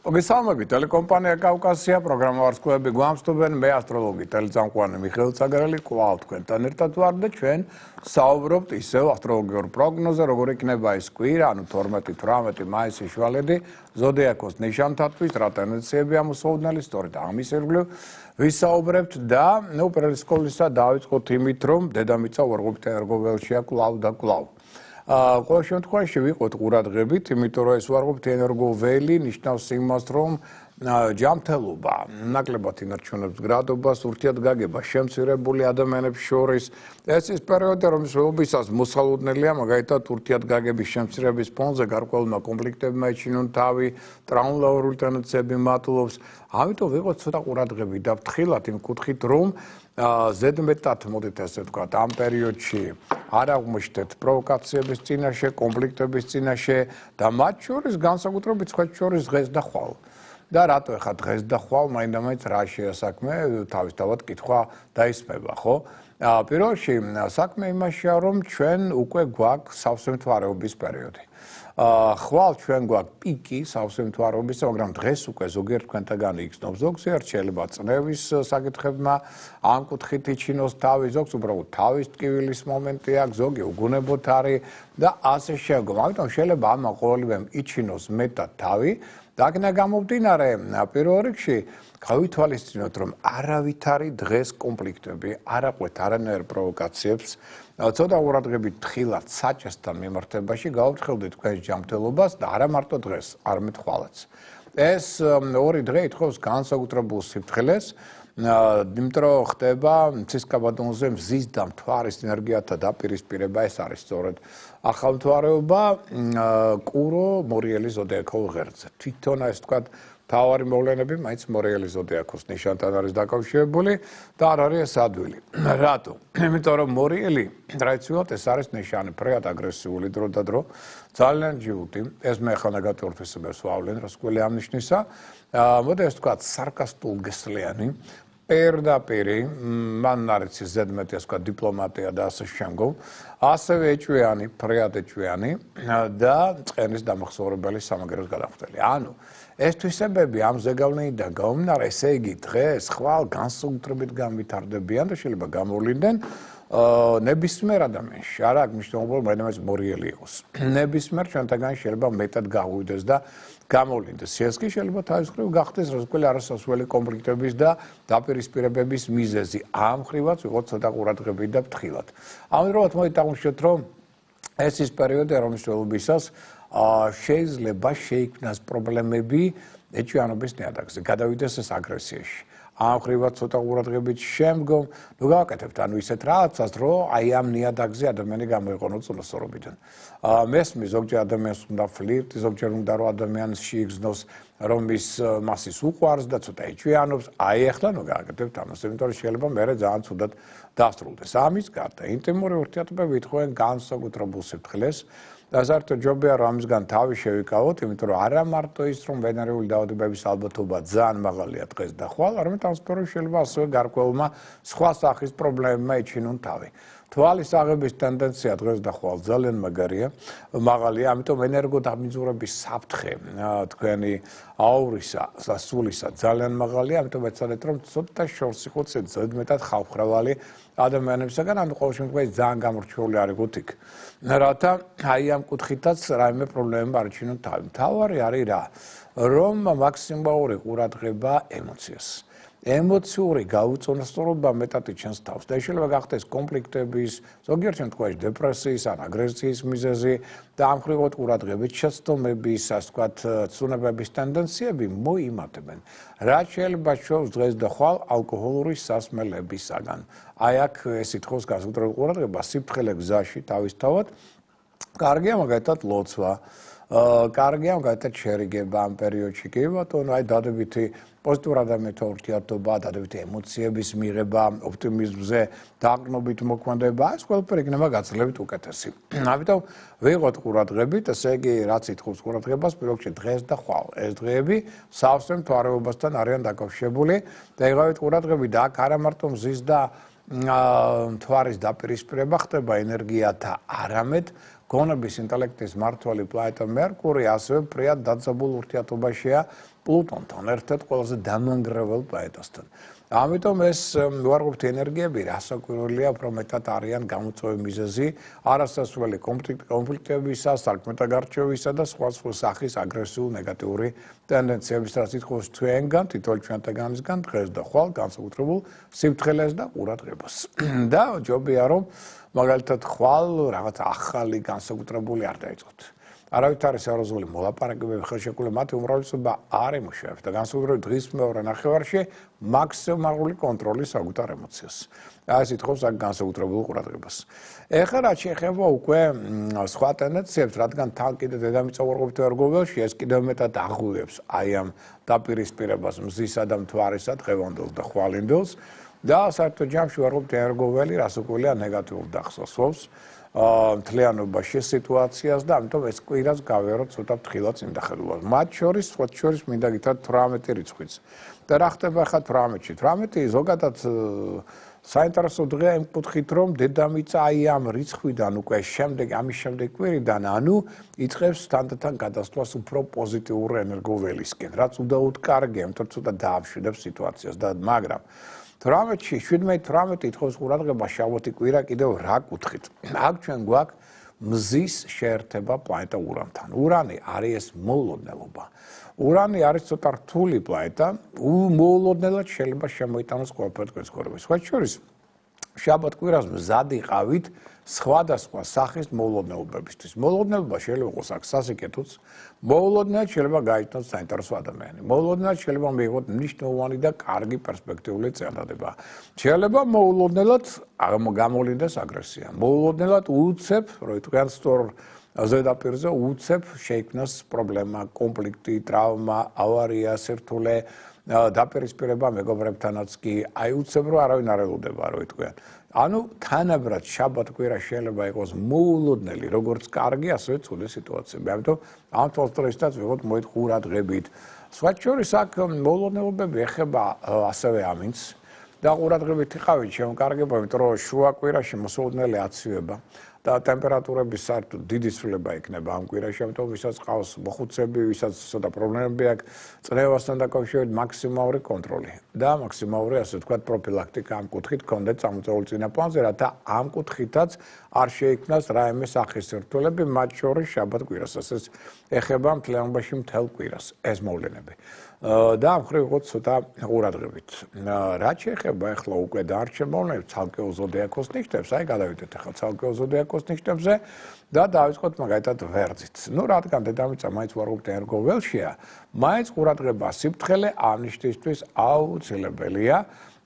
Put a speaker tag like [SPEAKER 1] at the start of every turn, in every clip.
[SPEAKER 1] მოგესალმები, ტელეკომპანია კავკასია, პროგრამა ვარსკვლავები გვამსტობენ, მე ასტროლოგი ტელეწამყვანი მიხეილ წაგარელი კვლავ თქვენთან ერთად ვარ და ჩვენ საუბრობთ ისევ ასტროლოგიურ პროგნოზზე, როგორ იქნება ეს კვირა, ანუ 12-18 მაისი შვალედი, ზოდიაქოს ნიშანთათვის, რა ტენდენციები ამოსაუდნელი, სწორედ ამის ირგვლივ ვისაუბრებთ და, პირველი სკოლისა დავიწყოთ იმით, რომ დედამიწა უარყოფით ენერგოველშია კვლავ და კვლავ. Ყოველ შემთხვევაში ვიყოთ ყურადღებით, იმიტომ რომ ეს უარყოფით ენერგოველი ნიშნავს იმას, რომ ჯანმრთელობა ნაკლებად ინარჩუნებს გრადობას, ურთიერთგაგება შემცირებული ადამიანებს შორის. ეს ის პერიოდი, რომლის ველობისას მოსალოდნელია, მაგალითად ურთიერთგაგების შემცირების ფონზე გარკვეულმა კონფლიქტებმა ეჩინონ თავი, ტრაუმატული ტენდენციები მატულობს. ამიტომ ვიყოთ ცოტა ყურადღებით და ფრთხილად იმ კუთხით, რომ ზედმეტად მოდით ასე ვთქვათ, ამ პერიოდში არ აღმოჩნდეთ პროვოკაციების წინაშე, კონფლიქტების წინაშე და მათ შორის განსაკუთრებით სხვათა შორის დღეს და ხვალ. და რატო ეხა დღეს და ხვალ, მაინდა-მაინც რა შეასაქმე, თავისთავად კითხვა დაისმება, ხო? პირველ რიგში საქმე იმაშია, რომ ჩვენ უკვე გვაქვს სავსე მთვარეობის პერიოდი. ხვალ ჩვენ გვაქვს პიკი სავსე მთვარეობისა, მაგრამ დღეს უკვე ზოგიერთ თქვენთაგანი იგრძნობს, ზოგს შეიძლება წნევის საკითხებმა ამ კუთხით იჩინოს თავი, ზოგს უბრალოდ თავის ტკივილის მომენტი აქვს, ზოგი უგუნებოდ არის და ასე შეგვიძლია. ამიტომ შეიძლება ამა ყოველივემ იჩინოს მეტად თავი და აქედან გამომდინარე, პირველ რიგში გავითვალისწინოთ, რომ არავითარი დღეს კონფლიქტები არ აყვეთ არანაირ პროვოკაციებს. ცოტა ყურადღებით თხილად საჭესთან მიმართებაში გავაფრთხილდით თქვენს ჯანმრთელობას და არა მარტო დღეს, არამედ ხვალაც. ეს ორი დღე ითხოვს განსაკუთრებულ სიფრთხილეს, იმიტომ რომ ხდება ცისკაბადონზე მზის და მთვარის ენერგიათა დაპირისპირება, ეს არის სწორედ ახალმთვარეობა კურო მორიელი ზოდიაქოს ღერძზე. თვითონ ეს თქვა თავარი მოვლენები მაინც მორიელი ზოდიაქოს ნიშანთან არის დაკავშირებული და არ არის ეს ადვილი. რატო? იმიტომ რომ მორიელი ტრადიციულად ეს არის ნიშანი ფრედ აგრესიული დრო და დრო, ძალიან ჯიუტი, ეს მეხანაგად ორთვისებებს ვავლენ, რა სკოლე ამ ნიშნისა. მოდი ეს თქვა სარკასტულგესლიანი პირდაპირი, მან არის ზედმეტი ასე ვთქვათ დიპლომატია და ასე შემდგომ, ასევე ეჭვიანი, ფრედ ეჭვიანი და წყენის დამახსოვრებელი სამაგეროს გადახდელი. ანუ ეს თვისებები ამ ზეგავლენიდან გამომდინარე, ესე იგი დღეს ხვალ განსაკუთრებით განვითარდებიან და შეიძლება გამოვლინდნენ ნებისმიერ ადამიანში. არა აქვს მნიშვნელობა, მაინც მორიელი იყოს. ნებისმიერ ჩვენთაგან შეიძლება მეტად გაღვიდეს და გამოვლინდეს. ეს კი შეიძლება თავის მხრივ გახდეს რასკველი არასასვლელი კონფლიქტების და დაპირისპირებების მიზეზი. ამ მხრივაც ვიყოთ ცოტა ყურადღებით და ფრთხილად. ამიტომაც მოდით აღვნიშნოთ, რომ ეს ის პერიოდი, რომლის ველობისას შეიძლება შეიქმნას პრობლემები ეჭვიანობის ნიადაგზე, გადავიდეს ეს აგრესიაში. ამ მხრივაც ცოტა ყურადღებით შემდგომ, გავაკეთებთ ანუ ისეთ რაღაცას, რომ აი ამ ნიადაგზე ადამიანი გამოიყენოს წონასწორობიდან. მესმის ზოგჯერ ადამიანს უნდა ფლირტი, ზოგჯერ უნდა რომ ადამიანში იგრძნოს, რომ მას ის უყვარს და ცოტა ეჭვიანობს. აი ახლა გავაკეთებთ ამას, იმიტომ რომ შეიძლება მერე ძალიან ცუდად დასრულდეს. ამის გარდა ინტიმური ურთიერთობები ითხოვენ განსაკუთრებულ სიფრთხილეს. და საერთოდ ჯობია რომ ამისგან თავი შევიკავოთ, იმიტომ რომ არა მარტო ის რომ ვენერიული დაავადებების ალბათობა ძალიან მაღალია დღეს და ხვალ, არამედ ამ სფეროში შეიძლება ასევე გარკვეულმა სხვა სახის პრობლემებმა ეჩინონ თავი. თვალის აღების ტენდენცია დღეს და ხვალ ძალიან მაღალია, ამიტომ ენერგოდამიზურების საფრთხე თქვენი აურისა და სულისა ძალიან მაღალია, ამიტომ ეცადეთ რომ ცოტა შორს იყოთ ზედმეტად ხალხმრავალი ადამიანებისაგან, ანუ ყოველ შემთხვევაში ძალიან გამორჩეული არ იყოთ იქ. რათა აი ამ კუთხითაც რაიმე პრობლემა არ ეჩინოთ თავი. მთავარი არის რა, რომ მაქსიმალური ყურადღება ემოციას. ემოციური გაუწონასწორობა მეტად იჩენს თავს და შეიძლება გახდეს კონფლიქტების, ზოგიერთ შემთხვევაში დეპრესიის ან აგრესიის მიზეზი და ამ მხრივ ყურადღებით შეცდომების, ასე ვთქვათ, ცუნებების ტენდენციები მოიმატებენ. რაც შეიძლება შევს დღეს და ხვალ ალკოჰოლური სასმელებისაგან. აი აქ ეს ითხოვს განსაკუთრებულ ყურადღებას სიფრთხილე გზაში თავისთავად. კარგია მაგალითად ლოცვა. კარგია მაგალითად შერიგება ამ პერიოდში კი ბატონო, აი დადებითი პოზიტიურ ადამიანთან ურთიერთობა, დადებითი ემოციების მიღება, ოპტიმიზმზე დაყრდნობით მოქმედება, ეს ყველაფერი იქნება გაცილებით უკეთესი. ამიტომ ვიყოთ ყურადღებით, ესე იგი რაც ითხოვს ყურადღებას, პირველ რიგში დღეს და ხვალ. ეს დღეები სავსე მთვარეობასთან არიან დაკავშირებული და იღავით ყურადღებით აქ არა მარტო მზის და მთვარის დაპირისპირება ხდება ენერგიათა, არამედ გონების ინტელექტის მმართველი პლანეტა მერკური ასევე ფრიად დაძაბულ ურთიერთობაშია პლუტონთან, ერთ-ერთ ყველაზე დამანგრეველ პლანეტასთან. ამიტომ ეს უარყოფითი ენერგიები რასაკვირველია, უფრო მეტად არიან გამოწვევი მიზეზი არასასრული კონფლიქტებისა, საქმეთა გარჩევისა და სხვა სახის აგრესიული ნეგატიური ტენდენციების, რაც ითხოვს ჩვენგან, თითოეულ ჩვენთაგანისგან დღეს და ხვალ განსაკუთრებულ სიფრთხილეს და ყურადღებას. და ჯობია რომ მაგალითად ხვალ რაღაც ახალი განსაკუთრებული არ დაიწყოთ. არავით არის სერიოზული მოლაპარაკებები ხელშეკრულება მათი უმრავლესობა არ ემუშავებს და განსაკუთრებით დღის მეორე ნახევარში მაქსიმალური კონტროლი საკუთარ ემოციას. ეს ითხოვს აქ განსაკუთრებულ ყურადღებას. ეხლა რაც შეეხება უკვე სხვა ტენდენციებს, რადგან თან კიდე დედამიწა უარყოფით ერგობელში ეს კიდევ მეტად აღვივებს აი ამ დაპირისპირებას მზისა და მთვარისა დღევანდელს და ხვალინდელს და საერთოდ ჯამში უარყოფით ერგობელი რასაკვირველია ნეგატიურ დახსოვს მთლიანობაში სიტუაციას და ამიტომ ეს კვირას გავიაროთ ცოტა ფრთხილად იმდახელულად. მათ შორის მინდა გითხრათ 18 რიცხვიც. და რა ხდება ახლა 18-ში? 18 ზოგადად საინტერესო დღეა იმ კუთხით, რომ დედამიწა აი ამ რიცხვიდან უკვე ამის შემდეგ კვირიდან ანუ იწყებს თანდათან გადასვლას უფრო პოზიტიურ ენერგოველისკენ, რაც უდაოდ კარგია, იმიტომ რომ ცოტა დაამშვიდებს სიტუაციას და მაგრამ 18-ში 17-18 ითხოვს ყურადღება შავოთი კვირა კიდევ რა კუთხით. აქ ჩვენ გვაქვს მზის შეერთება პლანეტა ურანთან. ურანი არის ეს მოულოდნელობა. ურანი არის ცოტა რთული პლანეტა, მოულოდნელად შეიძლება შემოიტანოს ყველაფერი თქვენს ცხოვრებაში. სხვა შორის შაბათ კვირას მზად იყავით სხვადასხვა სახის მოულოდნელობებისთვის. მოულოდნელობა შეიძლება იყოს აქ სასიკეთოც, მოულოდნელად შეიძლება გაიჩნდეთ საინტერესო ადამიანი. მოულოდნელად შეიძლება მიიღოთ მნიშვნელოვანი და კარგი პერსპექტიული წინადადება. შეიძლება მოულოდნელად გამოვლინდეს აგრესია. მოულოდნელად უცებ, რო იტყვიან სწორ ზედაპირზე უცებ შეიქმნას პრობლემა, კონფლიქტი, ტრავმა, ავარია, სირთულე, დაპირისპირება მეგობრებთანაც კი, აი უცებ რო არავინ არ ელოდება, რო იტყვიან. ანუ თანაბრად შაბათ კვირა შეიძლება იყოს მოულოდნელი, როგორც კარგი, ასევე ცუდი სიტუაციები. ამიტომ ამ თვალსაზრისითაც ვიღოთ მოით ყურადღებით. სხვა შორის აქ მოულოდნელობები ეხება ასევე ამინც და ყურადღებით იყავით შემოკარგება, იმიტომ რომ შუა კვირაში მოსულოდნელი აცივება და ტემპერატურების საერთოდ დიდი ცვლილება იქნება ამ კვირაში, ამიტომ ვისაც ყავს მოხუცები, ვისაც ცოტა პრობლემები აქვს წნევასთან დაკავშირებით მაქსიმალური კონტროლი და მაქსიმალური ასე ვთქვათ პროფილაქტიკა ამ კუთხით გქონდეთ წამოწეულ წინაპლანზე, რათა ამ კუთხითაც არ შეიქმნას რაიმე სახის სირთულეები, მათ შორის შაბათ კვირასაც. ეს ეხება მთლიანობაში მთელ კვირას ეს მოვლენები. და ამ ხრივ ვიყოთ ცოტა ყურადღებით. რაც შეეხება ახლა უკვე დარჩენ მოვლენებს ცალკეულ ზოდიაქოს ნიშნებს, აი გადავიდეთ ახლა ცალკეულ ზოდიაქოს ნიშნებზე და დავიწყოთ მაგალითად ვერძით. ნუ რადგან დედამიწა მაინც უარყოფით ენერგოველშია, მაინც ყურადღება სიფრთხილე ამ ნიშნისთვის აუცილებელია.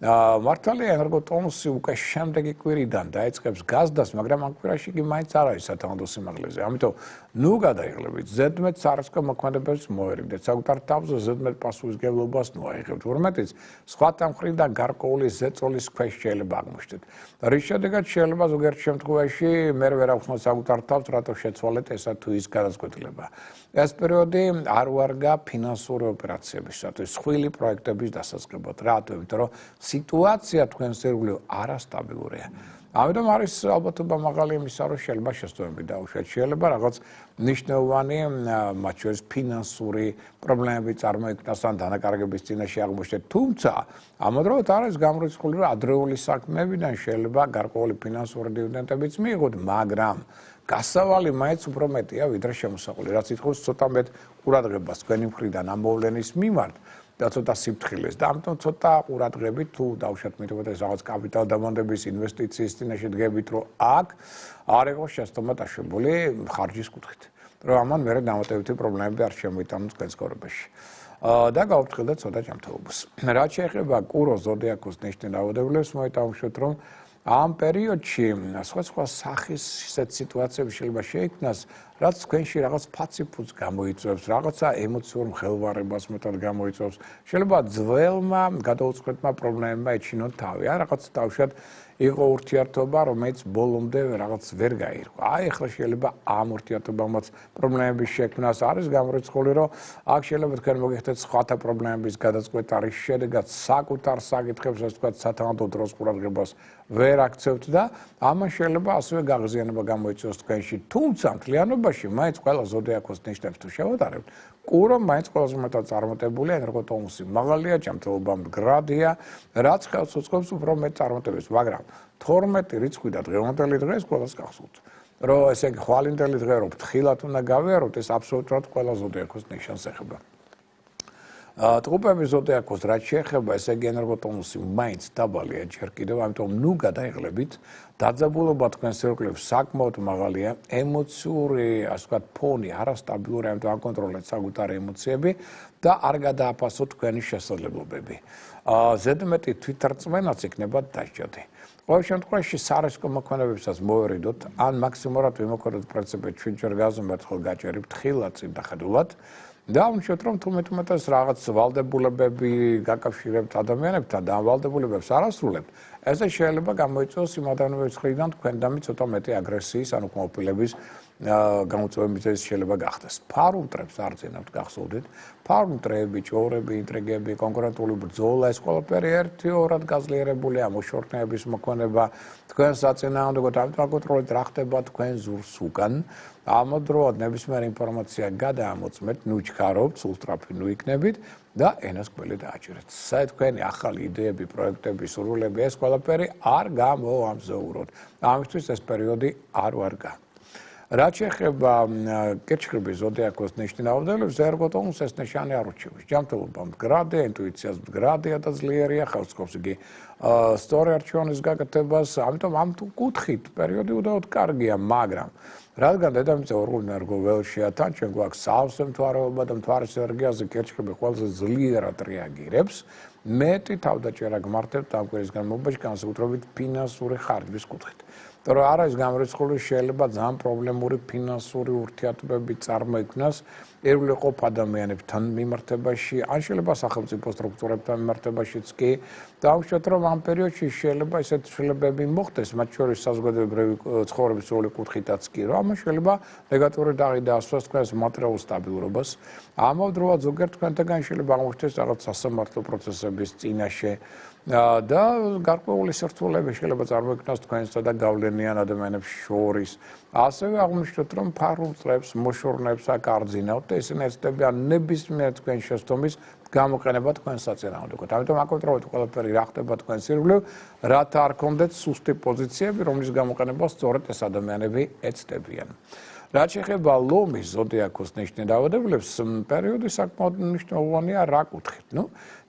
[SPEAKER 1] მართალია ენერგოტონუსი უკვე შემდეგი კვირიდან დაიწყებს გაზდას, მაგრამ ამ კვირაში კი მაინც არ არის სათანადო სიმაღლეზე. ამიტომ ნუ გადაიღლებით, ზედმეტ სარისკო მოქმედებებს მოერიდეთ, საკუთარ თავზე ზედმეტ პასუხისმგებლობას მოაიღებთ. ორმეტიც სხვათა მხრიდან გარკვეული ზეწოლის ქვეშ შეიძლება აღმოჩნდეთ. რის შედეგად შეიძლება ზოგიერთ შემთხვევაში მე ვერ აღვხსნათ საკუთარ თავს, რატო შეცვალეთ ესა თუ ის გადაწყვეტილება. ეს პერიოდი არ ვარგა ფინანსური ოპერაციებისათვის, სხვილი პროექტების დასაწყებად. რატო? იმიტომ რომ სიტუაცია თქვენს ერგულევ არასტაბილურია. ამიტომ არის ალბათობა მაღალი იმისა, რომ შეიძლება შესწორებები დაუშვათ. შეიძლება რაღაც მნიშვნელოვანი მათ შორის ფინანსური პრობლემები წარმოიქმნას ან დანაკარგების წინაშე აღმოჩნდეთ. თუმცა ამავდროულად არის გამორიცხული, რომ ადრეული საქმეებიდან შეიძლება გარკვეული ფინანსური დივიდენდებიც მიიღოთ, მაგრამ გასავალი მაინც უფრო მეტია ვიდრე შემოსავალი, რაც ითხოვს ცოტა მეტ ყურადღებას თქვენი მხრიდან ამ მოვლენის მიმართ. და ცოტა სიფრთხილეს და ამიტომ ცოტა ყურადღებით თუ დავუშვათ მითუმეტეს რაღაც კაპიტალ დამონდების ინვესტიციის წინაშე დგებით, რომ აქ არ იყოს შესწორება დაშვებული ხარჯის კუთხით. რომ ამან მერე დამატებითი პრობლემები არ შემოიტანოს თქვენს ცხოვრებაში. და გავუფრთხილდეთ ცოტა ჯანმრთელობას. რაც შეეხება კუროს ზოდიაქოს ნიშნის რაოდენობას, მოიტანხმოთ, რომ ამ პერიოდში სხვა სახის ისეთ სიტუაციები შეიძლება შეიქმნას, რაც თქვენში რაღაც ფაციფუს გამოიწვევს, რაღაცა ემოციურ მხელვარებას მეტად გამოიწვევს. შეიძლება ძველმა გადაუწყვეტმა პრობლემებმა ეჩინონ თავი, ან რაღაც თავშად იყო ურთიერთობა, რომელიც ბოლომდე რაღაც ვერ გაირკვა. აი ახლა შეიძლება ამ ურთიერთობამაც პრობლემების შექმნას არის გამორიცხული, რომ აქ შეიძლება თქვენ მოგიხდეთ სხვათა პრობლემების გადაწყვეტა, რის შედეგად საკუთარ საკითხებს, ასე ვთქვათ, სათანადო დროს ყურადღებას ვერ აქცევთ და ამან შეიძლება ასევე გაღიზიანება გამოიწვიოს თქვენში. თუმცა მთლიანობაში მაინც ყველა ზოდიაქოს ნიშნებს თუ შევადარებთ, კურო მაინც ყველაზე მეტად წარმატებულია, ენერგოტონუსი მაღალია, ჯანმრთელობა მდგრადია, რაც ხელს უწყობს უფრო მეტ წარმატებას, მაგრამ 12 რიცხვი და დღევანდელი დღე ეს ყველას გახსოვთ. რომ ესე იგი ხვალინდელი დღე რომ ფრთხილად უნდა გავიაროთ, ეს აბსოლუტურად ყველა ზოდიაქოს ნიშანს ეხება. ტყუპების ზოდიაქოს რაც შეეხება, ესე იგი ენერგოტონუსი მაინც დაბალია ჯერ კიდევ, ამიტომ ნუ გადაიღლებით. დაძაბულობა თქვენ სირკლებს საკმაოდ მაღალია, ემოციური, ასე ვთქვათ, ფონი არასტაბილური, ამიტომ აკონტროლეთ საკუთარი ემოციები და არ გადააფასოთ თქვენი შესაძლებლობები. ზედმეტი თვითრწმენაც იქნება დაჭირი. ყოველ შემთხვევაში სარისკო მოქმედებებსაც მოვერიდოთ, ან მაქსიმალურად ვიმოქმედოთ პრინციპით 7 ჯერ გაზომოთ ხოლ გაჭერით ხილად წინ დახედულად. და ვიმუშავოთ რომ თუმეტ რაღაც ვალდებულებები გაკავშირებთ ადამიანებთან და ამ ვალდებულებებს არ ასრულებთ, ესე შეიძლება გამოიწვიოს იმ ადამიანების მხრიდან თქვენდამი ცოტა მეტი აგრესიის ან უკმაყოფილების გამოწვევების შეიძლება გახდეს. ფარუმტრებს არ ძინავთ გახსოვდით, ფარუმტრები, ჭორები, ინტრიგები, კონკურენტული ბრძოლა, ეს ყველაფერი ერთიორად გაძლიერებულია, მოშორნეების მოქმედება, თქვენ საწინააღმდეგოდ ამიტომ აკონტროლეთ რა ხდება თქვენ ზურს უკან. ამავდროულად ნებისმიერ ინფორმაცია გადაამოწმეთ, ნუ ჩქარობთ, სულ სწრაფი ნუ იქნებით და ენას ყველი დააჭერეთ. თქვენი ახალი იდეები, პროექტები, სურვილები, ეს ყველაფერი არ გამოამზაუროთ. ამისთვის ეს პერიოდი არ ვარგა. რაც შეეხება კერჩხიბის ზოდიაქოს ნიშნავდელებს, ერგოტონუს ეს ნიშანი არ ურჩევს. ჯანმრთელობა მდგრადია, ინტუიციაც მდგრადია და ძლიერია, ხელსწყობს იგი სწორი არჩევანის გაკეთებას, ამიტომ ამ კუთხით პერიოდი უდაოდ კარგია, მაგრამ რადგან დედამიწა ორგულ ენერგო ველშია, თან ჩვენ გვაქვს სავსე მთვარეობა და მთვარის ენერგიაზე კერჩხიბი ყველაზე ძლიერად რეაგირებს, მეტი თავდაჭერა გმართებთ ამ კვირის განმავლობაში, განსაკუთრებით ფინანსური ხარჯვის კუთხით. Τώρα არა ის გამორიცხული შეიძლება ძალიან პრობლემური ფინანსური ურთიერთობები წარმოიქმნას ეროვნულ ადამიანებთან მიმართებაში, ან შეიძლება სახელმწიფო სტრუქტურებთან მიმართებაშიც კი. დავუშვათ რომ ამ პერიოდში შეიძლება ესეთ ცვლილებები მოხდეს, მათ შორის საზოგადოებრივი ცხოვრების სრული კუთხითაც კი, რომ ამან შეიძლება ნეგატიური დაღი დაასვას თქვენს მატერიალურ სტაბილურობას. ამავდროულად ზოგიერთ თქვენთაგან შეიძლება აღმოჩნდეს რაღაც სასამართლო პროცესების წინაშე და გარკვეული სირთულეები შეიძლება წარმოიქმნას თქვენსა და გავლენიან ადამიანებს შორის. ასევე აღმოჩნდეთ რომ ფარუმტრებს, მოშორნეებს აქ არ ძინავთ და ისინი ეცდებიან ნებისმიერ თქვენ შეცდომის გამოყენება თქვენ საწინააღმდეგოდ. ამიტომ აკონტროლეთ ყველაფერი რა ხდება თქვენ სირგვლივ, რათა არ გქონდეთ სუსტი პოზიციები, რომლის გამოყენებას სწორედ ეს ადამიანები ეცდებიან. რაც შეეხება ლომის ზოდიაქოს ნიშნით დაავადებულებს, პერიოდი საკმაოდ მნიშვნელოვანია რა კუთხით.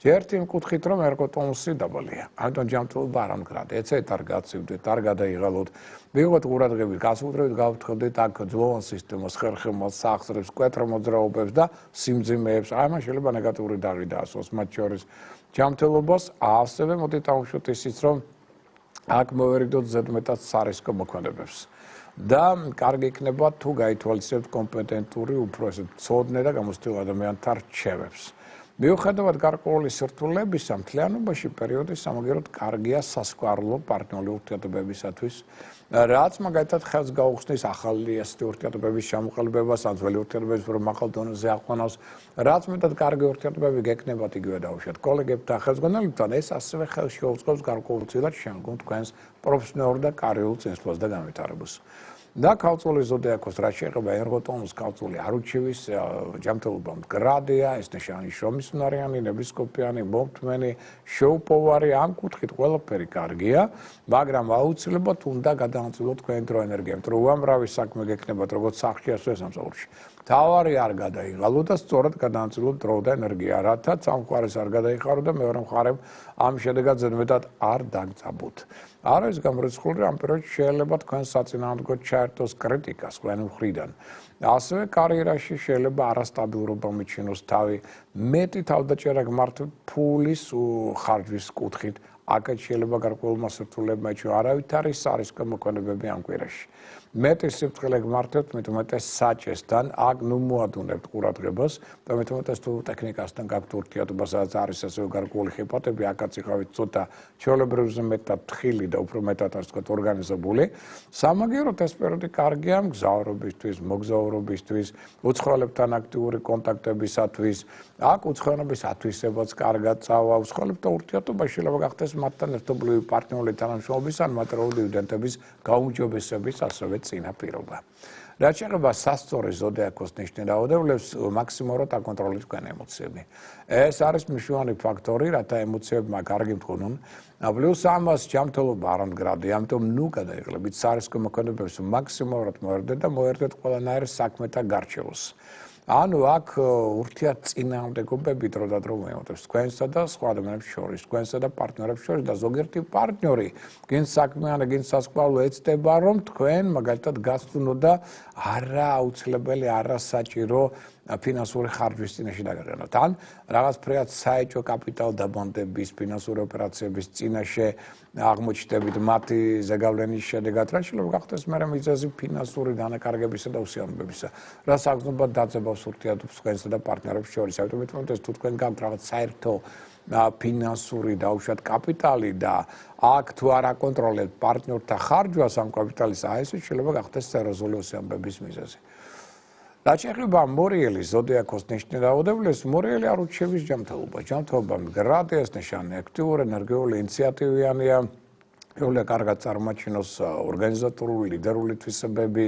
[SPEAKER 1] ერთი იმ კუთხით, რომ ერგოტონუსი დაბალია. ამიტომ ჯანმრთელობა არ ამდგრადეთ, ეცეთ არ გაცივდეთ, არ გადაიღალოთ. მიიღოთ ყურადღებით, განსაკუთრებით გავფრთხილდეთ აქ ძვლოვან სისტემას, ხერხემალს, სახსრებს, მკვეთრ მოძრაობებს და სიმძიმეებს. ამან შეიძლება ნეგატიური დაღი დაასვას, მათ შორის ჯანმრთელობას. ასევე მოდით დავუშვათ ისიც, რომ აქ მოვერიდოთ ზედმეტად სარისკო მოქმედებებს. და კარგი იქნება თუ გაითვალისწინებთ კომპეტენტური, უფრო ესე მცოდნე და გამოცდილ ადამიანთა რჩევებს. მიუხედავად გარკვეული სირთულეებისა, მთლიანობაში პერიოდი სამაგიეროდ კარგია სასკვარლო პარტნიორული ურთიერთობებისათვის, რაც მაგალითად ხელს გაუხსნის ახალი ასეთი ურთიერთობების ჩამოყალიბებას, ან ძველი ურთიერთობების უფრო მაღალ დონეზე აყვანავს, რაც მეტად კარგი ურთიერთობები გექნებათ იგივე დავუშვათ კოლეგებთან, ხელმძღვანელებთან, ეს ასევე ხელს შეუწყობს გარკვეულწილად შემდგომ თქვენს პროფესიონალურ და კარიერულ წინსვლას და განვითარებას. და ქალწულის ზოდიაქოს რაც შეეხება ერგოტონუს ქალწული არ ურჩევის, ჯანმრთელობა მდგრადია, ეს ნიშანი შრომისუნარიანი, ნებისყოფიანი, მომთმენი, შეუპოვარი, ამ კუთხით ყველაფერი კარგია, მაგრამ აუცილებლად უნდა გადაანაწილოთ თქვენი დრო ენერგია, იმიტომ რომ უამრავი საქმე გექნებათ როგორც სახლში, ასევე სამსახურში. თავარი არ გადაიღალოთ და სწორად გადაანაწილოთ დრო და ენერგია, რათა ამ მხარეს არ გადაიხარო და მეორე მხარემ ამ შედეგად ზედმეტად არ დაგწაბოთ. არ არის გამორიცხული, რომ ამ პერიოდში შეიძლება თქვენ საწინააღმდეგოდ ჩაერთოს კრიტიკას თქვენი მხრიდან. ასევე კარიერაში შეიძლება არასტაბილურობა მიჩინოს თავი, მეტი თავდაჭერა გმართოთ ფულის ხარჯვის კუთხით. აქაც შეიძლება გარკვეულმა სირთულეებმა ეჩვევა არავითარი სარისკო მოქმედებები ამ კვირაში. მეტი სიფრთხილე გმართებთ, მეტ-უმეტეს საჭესთან, აქ ნუ მოადუნებთ ყურადღებას და მეტ-უმეტეს თუ ტექნიკასთან გაქვთ ურთიერთობა, სადაც არის ასევე გარკვეული ხიფათები, აქაც იყავით ცოტა ჩვეულებრივზე მეტად თხილი და უფრო მეტად ასე ვთქვათ ორგანიზებული. სამაგიეროდ ეს პერიოდი კარგია მგზავრობისთვის, მოგზაურობისთვის, უცხოელებთან აქტიური კონტაქტებისათვის. აქ უცხოენობის ათვისებაც კარგად წავა, უცხოელებთან ურთიერთობა შეიძლება გახდეს მათთან ერთობლივი პარტნიორული თანამშრომლობის ან მატერიალური დივიდენდების გაუმჯობესების ასევე წინაპირობა. რაც შეეხება სასწორი ზოდიაქოს ნიშნით დაავადებულებს, მაქსიმალურად აკონტროლეთ თქვენი ემოციები. ეს არის მნიშვნელოვანი ფაქტორი, რათა ემოციებმა კარგი მткონონ. პლუს ამას ჯანმრთელობა არ ამდგრადი, ამიტომ ნუ გადაიღლებით სარისკო მოქმედებებს მაქსიმალურად მოერდეთ და მოერდეთ ყველანაირ საქმეთა გარჩევას. ანუ აქ ურთიერთწინააღმდეგობები დრო და დრო მოემართებს თქვენსა და სხვა ადამიანებს შორის, თქვენსა და პარტნიორებს შორის და ზოგიერთი პარტნიორი გინდ საქმიანი, გინდ სასწავლო ეცდება, რომ თქვენ მაგალითად გასწუნოთ და არა აუცილებელი, არა საჭირო ფინანსური ხარჯვის წინაშე დაგაყენოთ. ან რაღაც ფრიად საეჭვო კაპიტალ დაბანდების, ფინანსური ოპერაციების წინაშე აღმოჩნდებით მათი ზეგავლენის შედეგად, რა შეიძლება გახდეს მერე მიზეზი ფინანსური დანაკარგებისა და უსიამოვნებისა. რაც აგრძნობა დაძაბავს ურთიერთობებს თქვენსა და პარტნიორებს შორის. ამიტომ მეთქმით, თუ თქვენ გაქვთ რაღაც საერთო ფინანსური დაუშვათ კაპიტალი და აქ თუ არ აკონტროლებთ პარტნიორთა ხარჯვას ამ კაპიტალის, ეს შეიძლება გახდეს სერიოზული უსიამოვნების მიზეზი. რაც შეეხება მორიელის ზოდიაქოს ნიშნით დაავადებულებს, მორიელი არ ურჩევის ჯანმრთელობას. ჯანმრთელობა მდგრადი, ეს ნიშანი აქტიური, ენერგიული, ინიციატივიანია. შეუძლია კარგად წარმოაჩინოს ორგანიზატორული, ლიდერული თვისებები,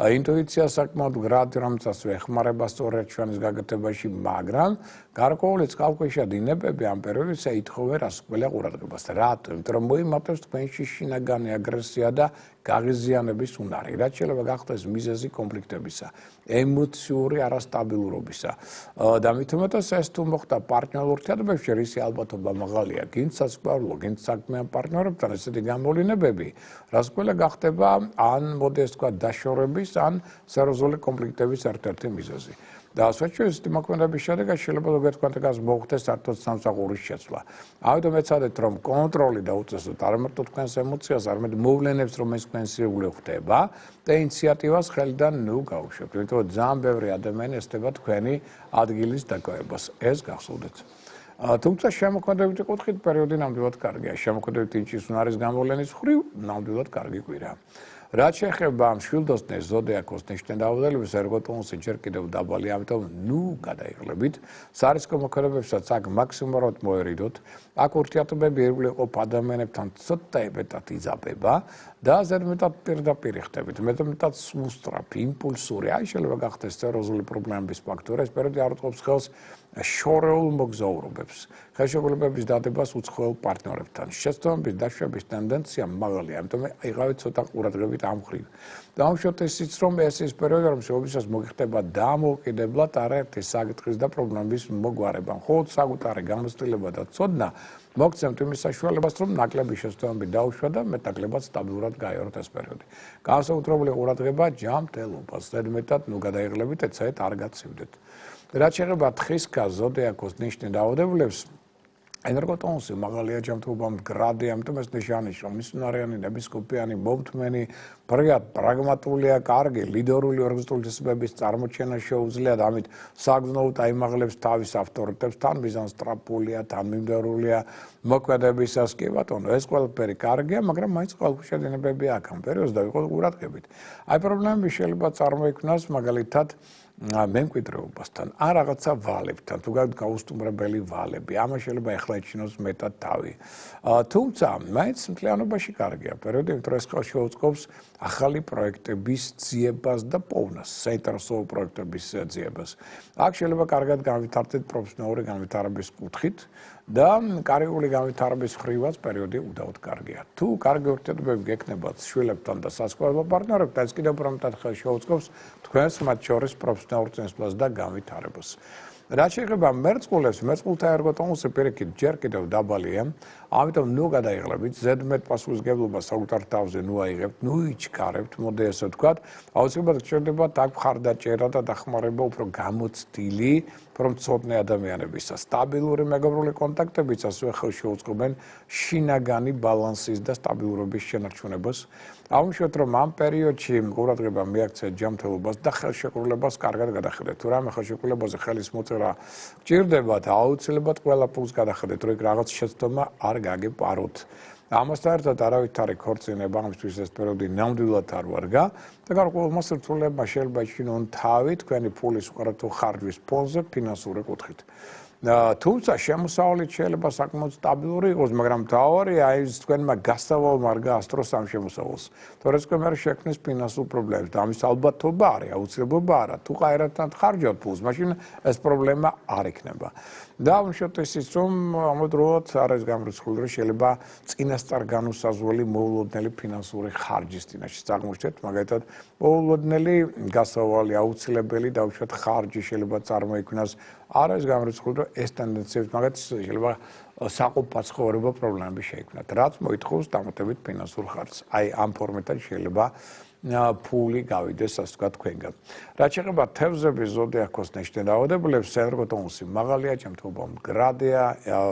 [SPEAKER 1] ინტუიცია საკმაოდ მდგრადი, რომელსაც ეხმარება სწორედ ჩვენის გაკეთებაში, მაგრამ გარკვეული წყალქვეშა დინებები ამ პერიოდში ეთხოვენ რასკველა ყურადღებას. რატომ? იმიტომ რომ მოიმატებს თქვენში შინაგანი აგრესია და გაღიზიანების უნარი, რაც შეიძლება გახდეს მიზეზი კონფლიქტებისა, ემოციური არასტაბილურობისა. და მithumetas ეს თუ მოხდა პარტნიორულ ურთიერთობებში, რისი ალბათობა მაღალია, გინდ სასწავლო, გინდ საქმიან პარტნიორებთან ესეთი გამოვლინებები, რასკველა გახდება ან მოდი ეს თქვა დაშორების, ან სერიოზული კონფლიქტების ერთ-ერთი მიზეზი. და ასვეჩვენებითი მოქმედების შედეგად შეიძლება ზოგიერთ კონტექსტს მოხდეს საერთოდ სამსახურის შეცვლა. ამიტომ ეცადეთ, რომ კონტროლი და უწესოთ არ მარტო თქვენს ემოციას, არამედ მოვლენებს, რომელიც თქვენს ირგვლივ ხდება და ინიციატივას ხელიდან ნუ გაუშვებთ. იმიტომ რომ ძალიან ბევრი ადამიანი ესწრება თქვენი ადგილის დაკავებას. ეს გახსოვდეთ. თუმცა შემოქმედებითი კუთხით პერიოდი ნამდვილად კარგია. შემოქმედებითი ინჭისუნარის გამოვლენის მხრივ ნამდვილად კარგი კვირაა. რაც შეეხება მშვილდოსნეს ზოდიაქოს ნიშნით დაავადებულებს, ერგოტონუსი ჯერ კიდევ დაბალი, ამიტომ ნუ გადაიღლებით. სარისკო მოქმედებებსაც აქ მაქსიმალურად მოერიდოთ. აქ ურთიერთობები ირგვლივ ყოფ ადამიანებთან ცოტა მეტად იზაბება და ზედმეტად პირდაპირ ხდებით. მეტად სუსტრაფი, იმპულსური, შეიძლება გახდეს სერიოზული პრობლემების ფაქტორი. ეს პერიოდი არ უწყობს ხელს შორეულ მოგზაურობებს, ხელშეკრულებების დადებას უცხოელ პარტნიორებთან. შეცდომების დაშვების ტენდენცია მაღალია, ამიტომ იყავით ცოტა ყურადღებით ამ მხრივ. დავუშვათ ისიც, რომ ეს ის პერიოდი, რომ შეობისას მოგიხდება დამოუკიდებლად არაერთი საკითხის და პრობლემების მოგვარება. მხოლოდ საკუთარი გამოცდილება და ცოდნა მოგცემთ იმის საშუალებას, რომ ნაკლები შეცდომები დაუშვათ და მეტნაკლებად სტაბილურად გაიაროთ ეს პერიოდი. განსაკუთრებული ყურადღება ჯანმრთელობას, ზედმეტად ნუ გადაიღლებით, ეცადეთ არ გაცივდეთ. რაც შეეხება თხისქას ზოდიაქოს ნიშნით დაავადებულებს, ენერგოტონუსი მაღალია ჯანმრთელობა მდგრადი, ამიტომ ეს ნიშანი რომ მისუნარიანი, ნებისყოფიანი, მომთმენი, ფრიად პრაგმატულია, კარგი, ლიდერული ორგანიზაციული თვისებების წარმოჩენა შეუძლია და ამით საგრძნობლად აიმაღლებს თავის ავტორიტეტს, თან მიზანსტრაფულია, თან მიმდევრულია მოქმედებისას კი ბატონო, ეს ყველაფერი კარგია, მაგრამ მაინც წყალქვეშა დინებები აქ ამ პერიოდს დავიყოთ ყურადღებით. აი პრობლემები შეიძლება წარმოიქმნას მაგალითად მემკვიდრეობასთან, ან რაღაცა ვალებთან, თუ გაუსტუმრებელი ვალები, ამას შეიძლება ეხლა ეჩინოს მეტად თავი. თუმცა, მაინც მთლიანობაში კარგია პერიოდი, იმიტომ რომ ეს ხელს შეუწყობს ახალი პროექტების ძიებას და პოვნას, საინტერესო პროექტების ძიებას. აქ შეიძლება კარგად განვითარდეთ პროფესიონალური განვითარების კუთხით და კარიერული განვითარების მხრივაც პერიოდი უდავოდ კარგია. თუ კარგი ურთიერთობები გექნებათ შვილებთან და სასწავლო პარტნიორებთან, ეს კიდევ უფრო მეტად ხელს შეუწყობს თქვენს მათ შორის პროფესიონალურ წინსვლას და განვითარებას. რაც შეეხება მერწყულებს, მერწყულთა ერგოტონუსი პირიქით ჯერ კიდევ დაბალია, ამიტომ ნუ გადაიღლებით, ზედმეტ პასუხისმგებლობას საკუთარ თავზე ნუ აიღებთ, ნუ იჩქარებთ, მოდი ესე ვთქვათ, აუცილებლად გჭირდებათ აქ მხარდაჭერა და დახმარება უფრო გამოცდილი, რომ მცოდნე ადამიანებისა, სტაბილური მეგობრული კონტაქტებიც ასევე ხელს შეუწყობენ შინაგანი ბალანსის და სტაბილურობის შენარჩუნებას. Აუშვათ რომ ამ პერიოდში ყურადღება მიაქცეთ ჯანმრთელობას და ხელშეკრულებას კარგად გადახედეთ. თუ რამე ხელშეკრულებაზე ხელის მოწერა გჭირდებათ, აუცილებლად ყველა ფულს გადახედეთ, რომ იქ რაღაც შეცდომა არ გაგეპაროთ. ამასთან ერთად არავითარი ქორწინება ამისთვის ეს პერიოდი ნამდვილად არ ვარგა და გარკვეულმა სირთულეებმა შეიძლება იჩინონ თავი თქვენი ფულის უყურათო ხარჯვის ფონზე ფინანსური კუთხით. თუმცა შემოსავლით შეიძლება საკმაოდ სტაბილური იყოს, მაგრამ მთავარია ის თქვენმა გასავალმა არ გაასწროს ამ შემოსავალს. თორე თქვენ არ შექმნეს ფინანსურ პრობლემებს და ამის ალბათობა არის, აუცილებლობა არა. თუ ყაერად ხარჯავთ ფულს, მაშინ ეს პრობლემა არ იქნება. და ამჟამად ისიც რომ ამოდროულად არ არის გამორიცხული, რომ შეიძლება წინასწარ განუსაზღვრელი მოულოდნელი ფინანსური ხარჯის წინაშე წარმოჩნდეთ, მაგალითად მოულოდნელი გასავალი აუცილებელი დაუშვათ ხარჯი შეიძლება წარმოიქმნას არ არის გამორიცხული, რომ ეს ტენდენციები მაგათ შეიძლება საყოფაცხოვრებო ცხოვრება პრობლემები შეიქმნათ, რაც მოითხოვს დამატებით ფინანსურ ხარჯს. აი ამ ფორმატად შეიძლება ფული გავიდეს, ასე ვთქვათ, თქვენგან. რაც შეეხება თევზების ზოდიაქოს ნიშნულ დაავადებულებს, ენერგოტონუსი მაღალია, ჯანმრთელობა მდგრადია,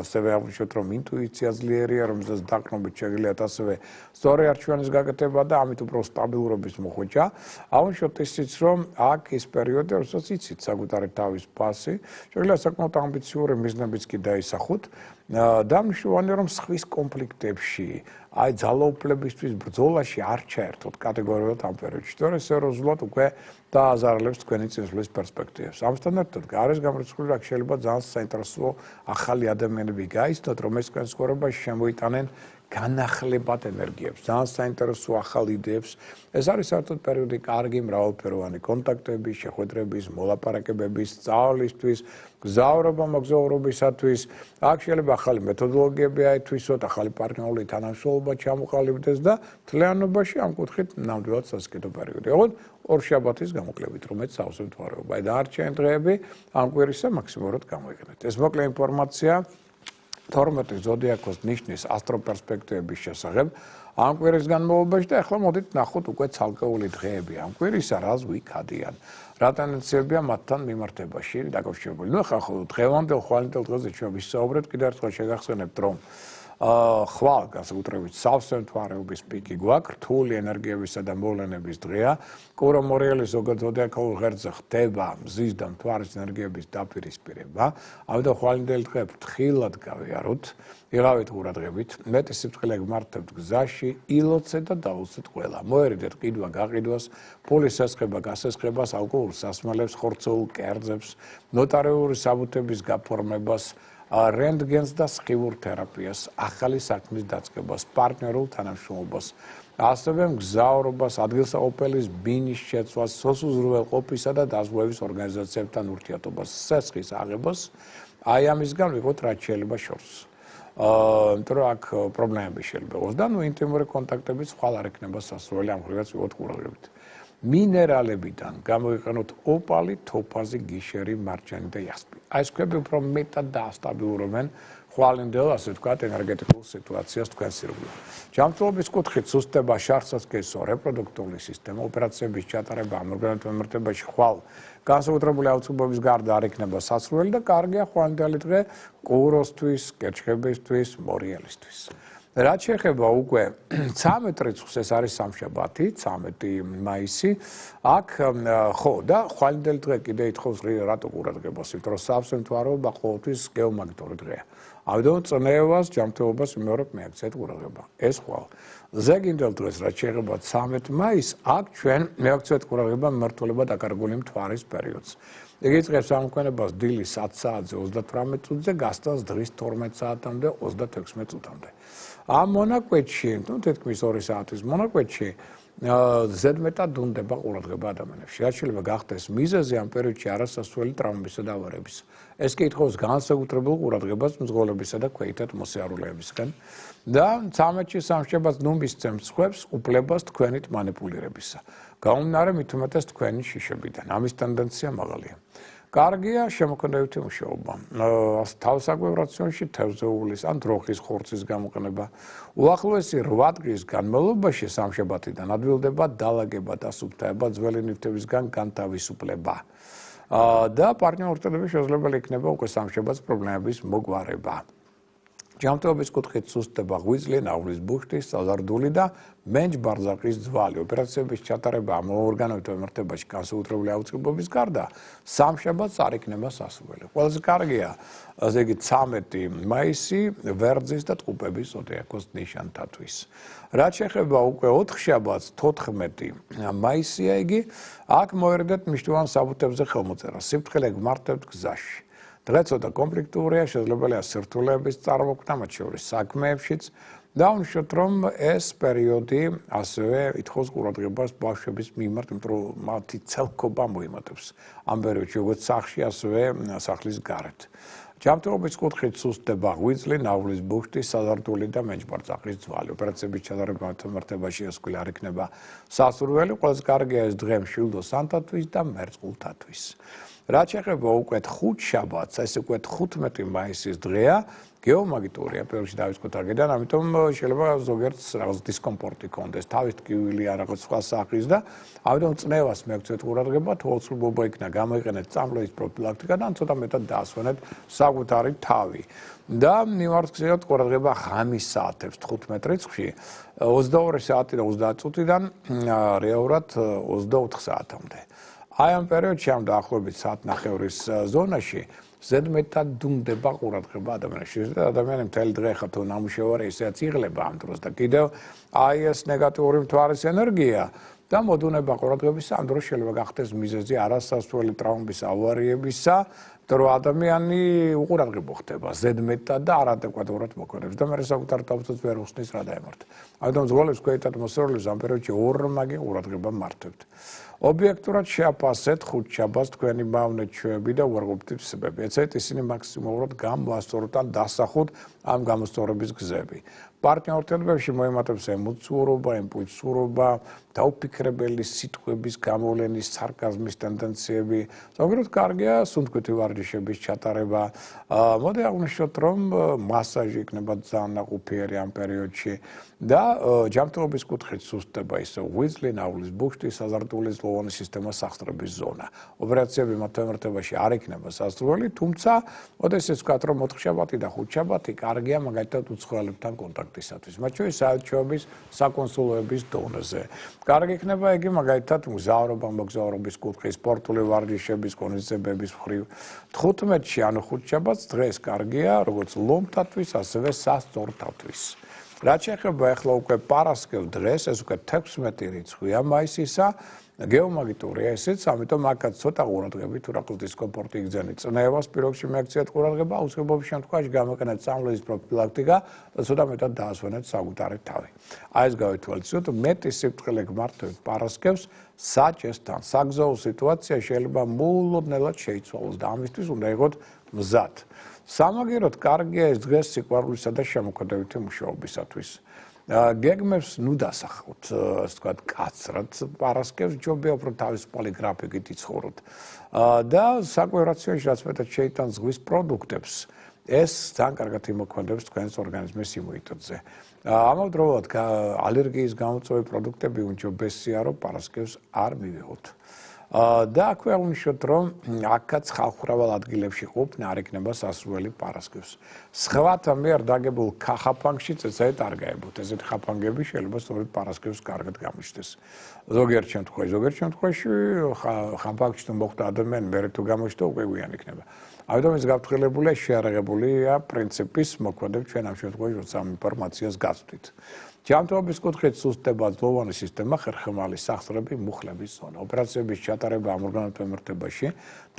[SPEAKER 1] ასევე აღვნიშნოთ, რომ ინტუიცია ძლიერია, რომელზეც დაყრდნობით შეგიძლიათ ასევე სწორი არჩევანის გაკეთება და ამით უფრო სტაბილურობის მოხვეჭა. აღვნიშნოთ ისიც, რომ აქ ის პერიოდი, როდესაც იცით საკუთარი თავის ფასი, შეგიძლიათ საკმაოდ ამბიციური მიზნებიც კი დაისახოთ. და მნიშვნელოვანია რომ სხვის კონფლიქტებში, აი ძალაუფლებისთვის ბრძოლაში არ ჩაერთოთ კატეგორიულად ამ პერიოდში, თორე სერიოზულად უკვე დააზარალებს თქვენი წინსვლის პერსპექტივებს. ამასთან ერთად, არის გამორიცხული, რომ შეიძლება ძალიან საინტერესო ახალი ადამიანები გაიცნოთ, რომელიც თქვენ ცხოვრებაში შემოიტანენ განახლებად ენერგიებს, ძალიან საინტერესო ახალ იდეებს. ეს არის საერთოდ პერიოდი კარგი მრავალფეროვანი კონტაქტების, შეხვედრების, მოლაპარაკებების, სწავლისთვის, გზავრობა მოგზაურობისათვის. აქ შეიძლება ახალი მეთოდოლოგიები აითვისოთ, ახალი პარტნიორული თანამშრომლობა ჩამოყალიბდეს და მთლიანობაში ამ კუთხით ნამდვილად სასკედო პერიოდი. ოღონდ ორ შაბათის გამოკლებით, რომელიც სავსე მთვარეობა. აი დანარჩენი დღეები ამ კვირისა მაქსიმალურად გამოიყენეთ. ეს მოკლე ინფორმაცია 12 ზოდიაქოს ნიშნის ასტროპერსპექტივების შესახებ ამ კვირის განმავლობაში და ახლა მოდით ნახოთ უკვე ცალკეული დღეები ამ კვირისა, რას ვიქადიან. რა ტენდენციებია მათთან მიმართებაში დაკავშირებული. ნუ ახლა დღევანდელ ხვალინდელ დღეზე ჩვენ ვისაუბრებთ, კიდევ ერთხელ შეგახსენებთ, რომ ხვალ განსაკუთრებით სავსე მთვარეობის პიკი გვაქვს, რთული ენერგიებისა და მოვლენების დღეა. კურო მორიელი ზოგადად ზოდიაქურ ღერძზე ხდება მზის და მთვარის ენერგიების დაპირისპირება. ამიტომ ხვალინდელი დღე ფრთხილად გავიაროთ, იღავით ყურადღებით, მეტი სიფრთხილე გმართებთ გზაში, ილოცეთ და დაუცეთ ყველა. მოერიდეთ ყიდვა გაყიდვას, ფულის სესხება გასესხებას, ალკოჰოლ სასმელებს, ხორცოულ კერძებს, ნოტარიული საბუთების გაფორმებას, რენტგენს და სხივურ თერაპიას, ახალი საქმის დაწყებას, პარტნიორულ თანამშრომლობას, ასევე მგზავრობას, ადგილსაყოფელის ბინის შეცვლას, სოციალურველყოფისა და დაზღვევის ორგანიზაციებთან ურთიერთობას, სესხის აღებას. აი ამისგან ვიღოთ რაც შეიძლება შორს. იმიტომ რომ აქ პრობლემები შეიძლება იყოს და ნუ ინტიმური კონტაქტებიც ხვალ არ იქნება სასურველი, ამ ხრივაც ვიღოთ ყურადღებით. მინერალებიდან გამოიყენოთ ოპალი, თოფაზი, გიშერი, მარჯანი და იასპი. აი ეს ქვები უფრო მეტად დაასტაბილურებენ ხვალინდელ, ასე ვთქვათ, ენერგეტიკულ სიტუაციას თქვენს ირგვლივ. ჯანმრთელობის კუთხით სუსტება, შარსაცქესო, რეპროდუქტიული სისტემა, ოპერაციების ჩატარება, ორგანოთა მიმართებაში ხვალ განსაკუთრებული აუცილებლობის გარდა არ იქნება სასურველი და კარგია ხვალინდელი დღე ყუროსთვის, კერჩხებისთვის, მორიელისთვის. რაც შეეხება უკვე 13 რიცხვს, ეს არის სამშაბათი, 13 მაისი. აქ ხო და ხვალინდელი დღე კიდე ითხოვს რატო ყურადღებას, იმიტომ რომ სავსე მთვარეობა ყოველთვის გეომაგნიტური დღეა. ამიტომ წნევას, ჯანმრთელობას ვიმეორებ მიაქცეთ ყურადღება. ეს ხვალ. ზეგინდელ დღეს, რაც შეეხება 13 მაისს, აქ ჩვენ მიაქცეთ ყურადღება მმართველობა დაკარგული მთვარის პერიოდს. იგი იწყებს ამოქმედებას დილის 10 საათზე 38 წუთზე, გასტანს დღის 12 საათამდე 36 წუთამდე. ამ მონაკვეთში, ნუ თითქმის 2 საათის მონაკვეთში ზედმეტად უნდება ყურადღება ადამიანებში. რაც შეიძლება გახდეს მიზეზი ამ პერიოდში არასასურველი ტრავმებისა და ავარიებისა. ეს კი ითხოვს განსაკუთრებულ ყურადღებას მძღოლებისა და ქვეითად მოსიარულეებისგან და 13-ში სამშაბათს ნუ მისცემს სხვებს უფლებას თქვენით მანიპულირებისა. გაუნარე მithumetes თქვენი შიშებიდან. ამის ტენდენცია მაღალია. კარგია შემოქმედებითი მუშაობა. თავსაკვებ რაციონში თევზეულის ან დროხის ხორცის გამოყენება. უახლოესი 8 დღის განმავლობაში სამშაბათიდან ადვილდება დალაგება და სუფთაება ძველი ნივთებისგან განთავისუფლება. და პარტნიორთები შესაძლებელი იქნება უკვე სამშაბათს პრობლემების მოგვარება. ჯანმრთელობის კუთხით სუსტდება ღვიძლი, ნავლის ბუშტი, საზარდული და მენჯ-ბარზაყის ძვალი. ოპერაციების ჩატარება ამ ორგანოთა მიმართებაში განსაკუთრებული აუცილებლობის გარდა სამშაბათს არ იქნება სასურველი. ყველაზე კარგია, ასე იგი 13 მაისი ვერძის და ტყუპების ზოდიაქოს ნიშანთათვის. რაც შეეხება უკვე 4 შაბათს 14 მაისია იგი, აქ მოერიდეთ მნიშვნელოვან საბუთებზე ხელმოწერა. სიფრთხილე გმართებთ გზაში. დღე ცოტა კონფლიქტურია, შესაძლებელია სირთულეების წარმოქმნა, მათ შორის საქმეებშიც. დაუშვათ, რომ ეს პერიოდი ასევე ითხოვს ყურადღებას ბავშვების მიმართ, იმიტომ რომ მათი ცელქობა მოიმატებს ამ პერიოდში, როგორც სახლში, ასევე სახლის გარეთ. ჯანმრთელობის კუთხით სუსტდება ღვიძლი, ნავლის ბუშტი, საზარდული და მენჯ-ბარზაყის ძვალი. ოპერაციების ჩატარებასთან მიმართებაში ეს არ იქნება სასურველი. ყველაზე კარგია ეს დღე მშვილდოსანთათვის და მერწყულთათვის. რაც შეეხება უკვე 5 შაბათს, ეს უკვე 15 მაისის დღეა, გეომაგნიტურია პირველში დავიწყოთ აქედან, ამიტომ შეიძლება ზოგიერთს რაღაც დისკომფორტი კონდეს, თავის ტკივილი ან რაღაც სხვა სახის და ამიტომ წნევას მეკცეთ ყურადღება, თვალწლობა იქნა გამოიყენეთ წამლების პროფილაქტიკა და ცოტა მეტად დაასვენეთ საკუთარი თავი. და მიმართეთ ყურადღება ღამის საათებს 15 რიცხვში 22 საათი და 30 წუთიდან რეალურად 24 საათამდე. აი ამ პერიოდში ამ დაახლოებით საათნახევრის ზონაში ზედმეტად დუმდება ყურადღება ადამიანში და ადამიანი მთელი დღე ხა თუ ნამუშევარი ისეაც იღლება ამ დროს და კიდევ აი ეს ნეგატიური მთვარის ენერგია და მოდუნება ყურადღების ამ დროს შეიძლება გახდეს მიზეზი არასასურველი ტრავმების ავარიებისა, რომ ადამიანი უყურადღებო ხდება ზედმეტად და არადეკვატურად მოქმედებს და მე საკუთარ თავსაც ვერ უხსნის რა დაემართ. ამიტომ ზღვალებს ქვეითად მოსწავლეს ამ პერიოდში ორმაგი ყურადღება მართებთ. ობიექტურად შეაფასეთ 5 შაბათს თქვენი მავნეჩვეები და უარყოფითი ცნებები. ეცეთ ისინი მაქსიმალურად გამოასწოროთ ან დასახოთ ამ გამოსწორების გზები. პარტნიორთებებში მოემატებს ემოციურობა, იმპულსურობა, დაუფიქრებელი სიტყვების გამოვლენის სარკაზმის ტენდენციები. ზოგადად კარგია სუნთქვითი ვარჯიშების ჩატარება. მოდი აღვნიშნოთ, რომ მასაჟი იქნება ძალიან ნაყოფიერი ამ პერიოდში და ჯანმრთელობის კუთხით სუსტდება ისე ღვიძლი, ნავლის ბუშტი, საზარდულის ლოვანი სისტემას სახსრების ზონა. ოპერაციები მათ მიმართებაში არ იქნება სასურველი, თუმცა ოდესეც ვთქვათ, რომ 4 შაბათი და 5 შაბათი კარგია მაგალითად უცხოელებთან კონტაქტისათვის, მათ შორის საელჩოების, საკონსულოების დონეზე. კარგი იქნება იგი მაგალითად მგზავრობა, მოგზაურობის კუთხით, სპორტული ვარჯიშების, ღონისძიებების მხრივ. 15-ში ანუ 5 შაბათს დღეს კარგია, როგორც ლომთათვის, ასევე სასწორთათვის. რაც შეეხება ახლა უკვე პარასკევ დღეს, ეს უკვე 16 რიცხვია მაისისა, გეომაგნიტურია ესეც, ამიტომ აქაც ცოტა ყურადღებით თუ რაღაც დისკომფორტი იგზავნით წნევას, პირველში მიაქციეთ ყურადღება, აუცილებლობის შემთხვევაში გამოიყენეთ წამლების პროფილაქტიკა და ცოტა მეტად დაასვენეთ საკუთარი თავი. აი ეს გავითვალისწინოთ, მეტი სიფრთხილე გმართვით პარასკევს საჭესთან. საგზაო სიტუაცია შეიძლება მოულოდნელად შეიცვალოს და ამისთვის უნდა იყოთ მზად. სამაგიეროდ კარგია ეს დღე სიყვარულისა და შემოქმედებითი მუშაობისათვის. გეგმებს ნუ დასახავთ, ასე ვთქვათ, კაცრად პარასკევს ჯობია უფრო თავისუფალი გრაფიკით იცხოვროთ. და საკვებ რაციონში რაც მეტად შეიტანს ზღვის პროდუქტებს, ეს ძალიან კარგად იმოქმედებს თქვენს ორგანიზმის იმუნიტეტზე. ამავდროულად ალერგიის გამოწვევი პროდუქტები უმჯობესია, რომ პარასკევს არ მივიღოთ. და აქვე აღვნიშნოთ, რომ აქაც ხალხმრავალ ადგილებში ყოფნა არ იქნება სასურველი პარასკევს. სხვათა მიერ დაგებულ ქახაფანგში წესით არ გაებოთ. ესეთი ხაფანგები შეიძლება სწორედ პარასკევს კარგად გამოჩნდეს. ზოგიერთ შემთხვევაში ხაფანგში თუ მოხვდა ადამიანი, მერე თუ გამოჩნდა უკვე გვიან იქნება. ამიტომ ეს გაფრთხილებულია, შეარაღებულია პრინციპის მოქმედებს ჩვენ ამ შემთხვევაში, როცა ამ ინფორმაციას გაცვდით. ჯანმრთელობის კუთხით სუსტდება ძლოვანი სისტემა, ხერხემალი სახსრები, მუხლების ზონა. ოპერაციების ჩატარება ამ ორგანოთა მიმართებაში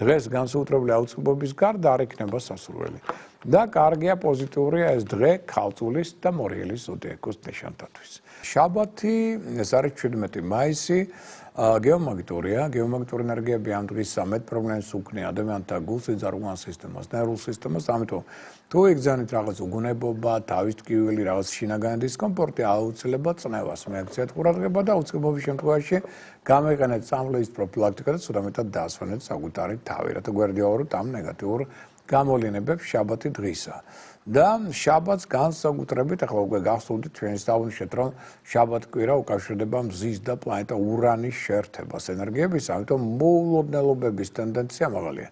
[SPEAKER 1] დღეს განსაკუთრებული აუცილებლობის გარდა არ იქნება სასურველი. და კარგია პოზიტიურია ეს დღე ქალწულის და მორიელის ზოდიაქოს ნიშანთათვის. შაბათი, ეს არის 17 მაისი, გეომაგნიტურია, გეომაგნიტური ენერგიები ამ დღის სამეთ პრობლემებს უქმნიან ადამიანთა გულს, ძარღვან სისტემას, ნერვულ სისტემას, ამიტომ თუ იგზავნით რაღაც უგუნებობა, თავის ტკივილი, რაღაც შინაგანი დისკომფორტი, აუცილებლად წნევას მიაქციეთ ყურადღება და უწყლობის შემთხვევაში გამოიყენეთ წამლების პროფილაქტიკა და ცოტა მეტად დაასვენეთ საკუთარი თავი, რათა გვერდიაუროთ ამ ნეგატიურ გამოვლენებებს შაბათი დღისა. და შაბათს განსაკუთრებით ახლა უკვე გახსოვდით ჩვენს დაუნიშნეთ რომ შაბათ-კვირა უკავშირდება მზის და პლანეტა ურანის შეერთებას ენერგიების, ამიტომ მოულოდნელობების ტენდენცია მაღალია.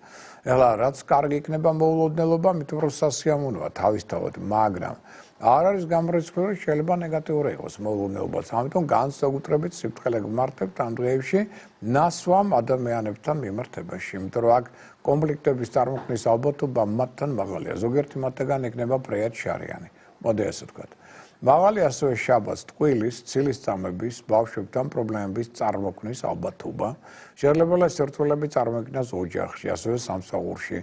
[SPEAKER 1] ეხლა რაც კარგი იქნება მოულოდნელობა, მით უფრო სასიამოვნოა თავისთავად, მაგრამ არ არის გამორიცხული რომ შეიძლება ნეგატიური იყოს მოულოდნელობაც. ამიტომ განსაკუთრებით სიფრთხილე გმართებთ ამ დღეებში ნასვამ ადამიანებთან მიმართებაში, იმიტომ რომ აქ კონფლიქტების წარმოქმნის ალბათობა მათთან მაღალია. ზოგიერთი მათგან იქნება ფრეად შარიანი. მოდი ასე ვთქვათ. მაღალი ასევე შაბათს ტყუილის, ცილისწამების, ბავშვებთან პრობლემების წარმოქმნის ალბათობა. შეიძლება სირთულეები წარმოიქმნას ოჯახში, ასევე სამსახურში.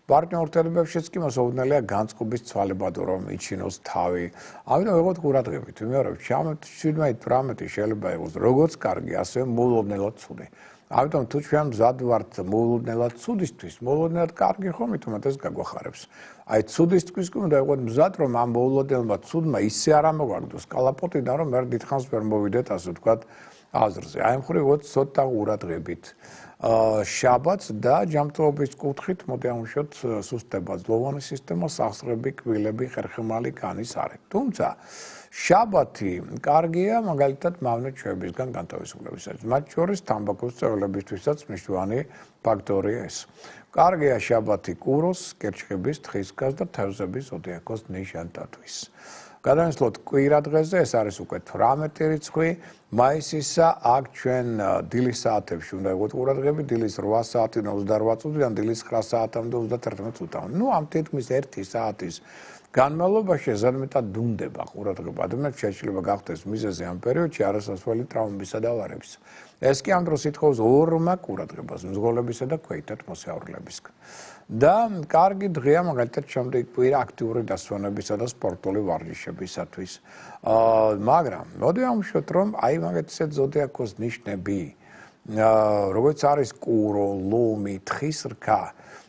[SPEAKER 1] პარტნიორთელებებშიც კი მოსაუბრელია განწყობის ცვალებადო რომ იჩინოს თავი. ამიტომ ვიღოთ ყურადღებით, ვიმეორებ, 17-18 შეიძლება იყოს როგორც კარგი, ასევე მოულოდნელად ცუდი. ამიტომ თუ ჩვენ მზად ვართ მოულოდნელად ცუდისთვის, მოულოდნელად კარგი ხომ მithumat ეს გაგვახარებს. აი ცუდისთვის კი უნდა ვიყოთ მზად რომ ამ მოულოდნელმა ცუდმა ისე არ ამოვარდოს კალაპოტიდან რომ მე დიდხანს ვერ მოვიდეთ ასე ვთქვათ აზრზე. აი მხრივ ვიყოთ ცოტა ყურადღებით. შაბათს და ჯანმრთელობის კუთხით მოდი ამუშოთ სუსტება, ძლოვანი სისტემა, სახსრები, კბილები, ხერხემალი, კანის არე. თუმცა შაბათი კარგია მაგალითად მავნე-ჩვევებისგან განთავისუფლებისათვის. მათ შორის თამბაქოს წევლებისთვისაც მნიშვნელოვანი ფაქტორია ეს. კარგია შაბათი კუროს, კერჩხების, თხისკას და თევზების ზოდიაქოს ნიშანთათვის. გადავინაცვლოთ კვირა დღეზე, ეს არის უკვე 18 რიცხვი მაისისა, აქ ჩვენ დილის საათებში უნდა ვიყოთ ყურადღებით, დილის 8 საათიდან 28 წუთიდან დილის 9 საათამდე 31 წუთამდე. ნუ ამ თითქმის 1 საათის განმავლობაში ზედმეტად დუნდება ყურადღება. ადამიანს შეიძლება გახდეს მიზეზი ამ პერიოდში არასასვლელი ტრავმებისა და ავარიების. ეს კი ამ დროს ითხოვს ორმაგ ყურადღებას მძღოლებისა და ქვეითად მოსაურულეებისგან. და კარგი დღეა მაგალითად შემდეგ კვირა აქტიური დასვენებისა და სპორტული ვარჯიშებისათვის. მაგრამ მოდი ამშვათ რომ აი მაგათაც ზოდიაქოს ნიშნები, როგორც არის კურო, ლომი, თხის რქა,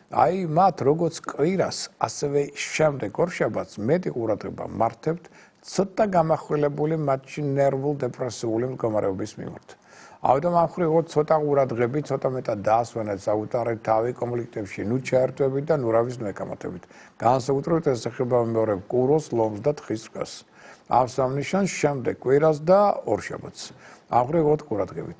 [SPEAKER 1] აი მათ როგორც კვირას, ასევე შემდეგ ორშაბათს მეტი ყურადღება მართებთ ცოტა გამახვილებული მათში ნერვულ დეპრესიული მდგომარეობის მიმართ. ამიტომ ამ მხრივ ცოტა ყურადღებით, ცოტა მეტად დაასვენეთ საკუთარი თავი კონფლიქტებში, ნუ ჩაერთვებით და ნუ რავის მეკამათებით. განსაკუთრებით ეს ეხება მეორე კუროს, ლომს და თხის რქას. ამ სამ ნიშანს შემდეგ კვირას და ორშაბათს. ამ მხრივ ყურადღებით.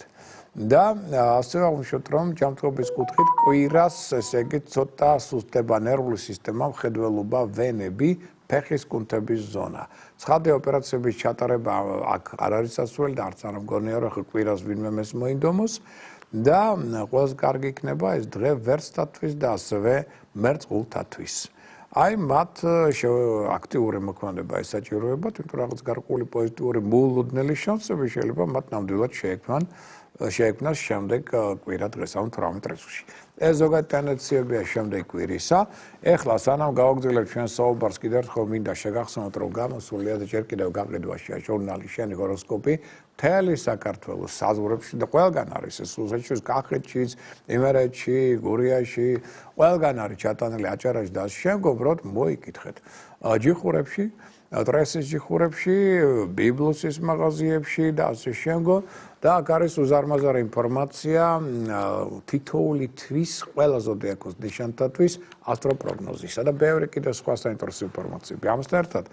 [SPEAKER 1] და ასევე აღმოჩნდა რომ ჯანმრთელობის კუთხით კვირას ესე იგი ცოტა სუსტება ნერვული სისტემა, მხედველობა, ვენები, ფეხის კუნთების ზონა. ცხადია ოპერაციების ჩატარება აქ არ არის სასურველი და არც არ მგონია რომ კვირას ვინმე მეს მოინდომოს და ყველაზე კარგი იქნება ეს დღე ვერსთათვის და ასევე მერწყულთათვის. აი მათ აქტიური მოქმედება ესაჭიროებათ, იმიტომ რომ რაღაც გარკვეული პოზიტიური მოულოდნელი შანსები შეიძლება მათ ნამდვილად შეექმნას შემდეგ კვირა დღეს ამ 18 რიცხვში. ეს ზოგადად ტენდენციებია შემდეგ კვირისა. ეხლა სანამ გავაგრძელებთ ჩვენ საუბარს კიდევ ერთხელ მინდა შეგახსენოთ რომ გამოსულია და ჯერ კიდევ გაყიდვაშია ჟურნალი შენი ჰოროსკოპი მთელი საქართველოს საზღვრებში და ყველგან არის ეს რუსეთში, კახეთშიც, იმერეთში, გურიაში, ყველგან არის ჩატანილი აჭარაში და შემგობროდ მოიკითხეთ. ჯიხურებში დრესის ჯიხურებში, ბიბლოსის მაღაზიებში და ასე შემდგომ და აქ არის უზარმაზარი ინფორმაცია თითოეული თვის ყველა ზოდიაქოს ნიშანთათვის ასტროპროგნოზისა და ბევრი კიდევ სხვა საინტერესო ინფორმაციები. ამასთან ერთად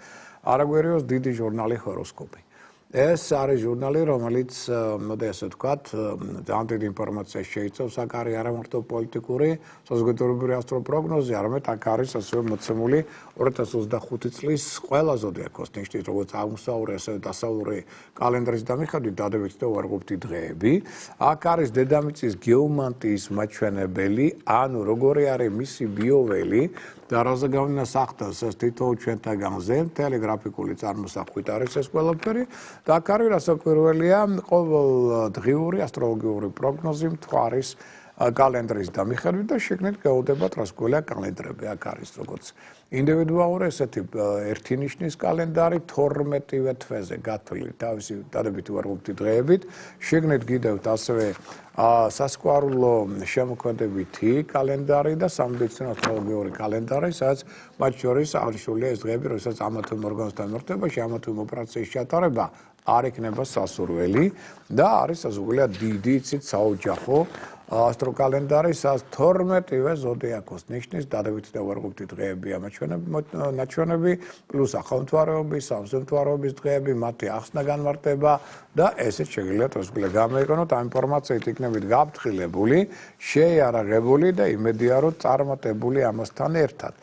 [SPEAKER 1] არაგვერიოს დიდი ჟურნალი ჰოროსკოპი. ეს არის ჟურნალი, რომელიც მოდი ასე ვთქვათ, ძალიან დიდი ინფორმაცია შეიცავს. აქ არის არა მარტო პოლიტიკური, საზოგადოებრივი ასტროპროგნოზი, არამედ აქ არის ასევე მოცემული 2025 წლის ყველა ზოდიაქოს ნიშნის, როგორც აღმოსავლური, ასევე დასავლური კალენდრის მიხედვით დადებითი და უარყოფითი დღეები. აქ არის დედამიწის გეომანტიის მაჩვენებელი, ანუ როგორი არის მისი ბიოველი და რაზე გავლენას ახდენს ეს თითოეულ ჩვენთაგანზე, მთელი გრაფიკული წარმოსახვით არის ეს ყველაფერი და აქ არის რასაკვირველია ყოველდღიური ასტროლოგიური პროგნოზი მთვარის კალენდრის მიხედვით და შეგნით გაუდებათ რასკვირველია კალენდრები. აქ არის როგორც ინდივიდუალური ესეთი ერთი ნიშნის კალენდარი 12-ვე თვეზე გათვლილი თავისი დადებითი უარყოფითი დღეებით. შეგნით გიდევთ ასევე სასკვარულო შემოქმედებითი კალენდარი და სამედიცინო ასტროლოგიური კალენდარი, სადაც მათ შორის აღნიშნულია ეს დღეები, როდესაც ამა თუ იმ ორგანოსთან მიმართებაში, ამა თუ იმ ოპერაციის ჩატარება არ იქნება სასურველი და არის საზოგადოებრივ დიდი იცით საოჯახო ასტროკალენდარი 12-ვე ზოდიაქოს ნიშნის დადებითი და უარყოფითი დღეებია ნაჩვენები პლუს ახალმთვარეობის, სამსმთვარეობის დღეები, მათი ახსნა განმარტება და ესეც შეგიძლიათ რუსკვლე გამოიყენოთ ამ ინფორმაციით იქნებით გაფრთხილებული, შეიარაღებული და იმედია რომ წარმატებული ამასთან ერთად.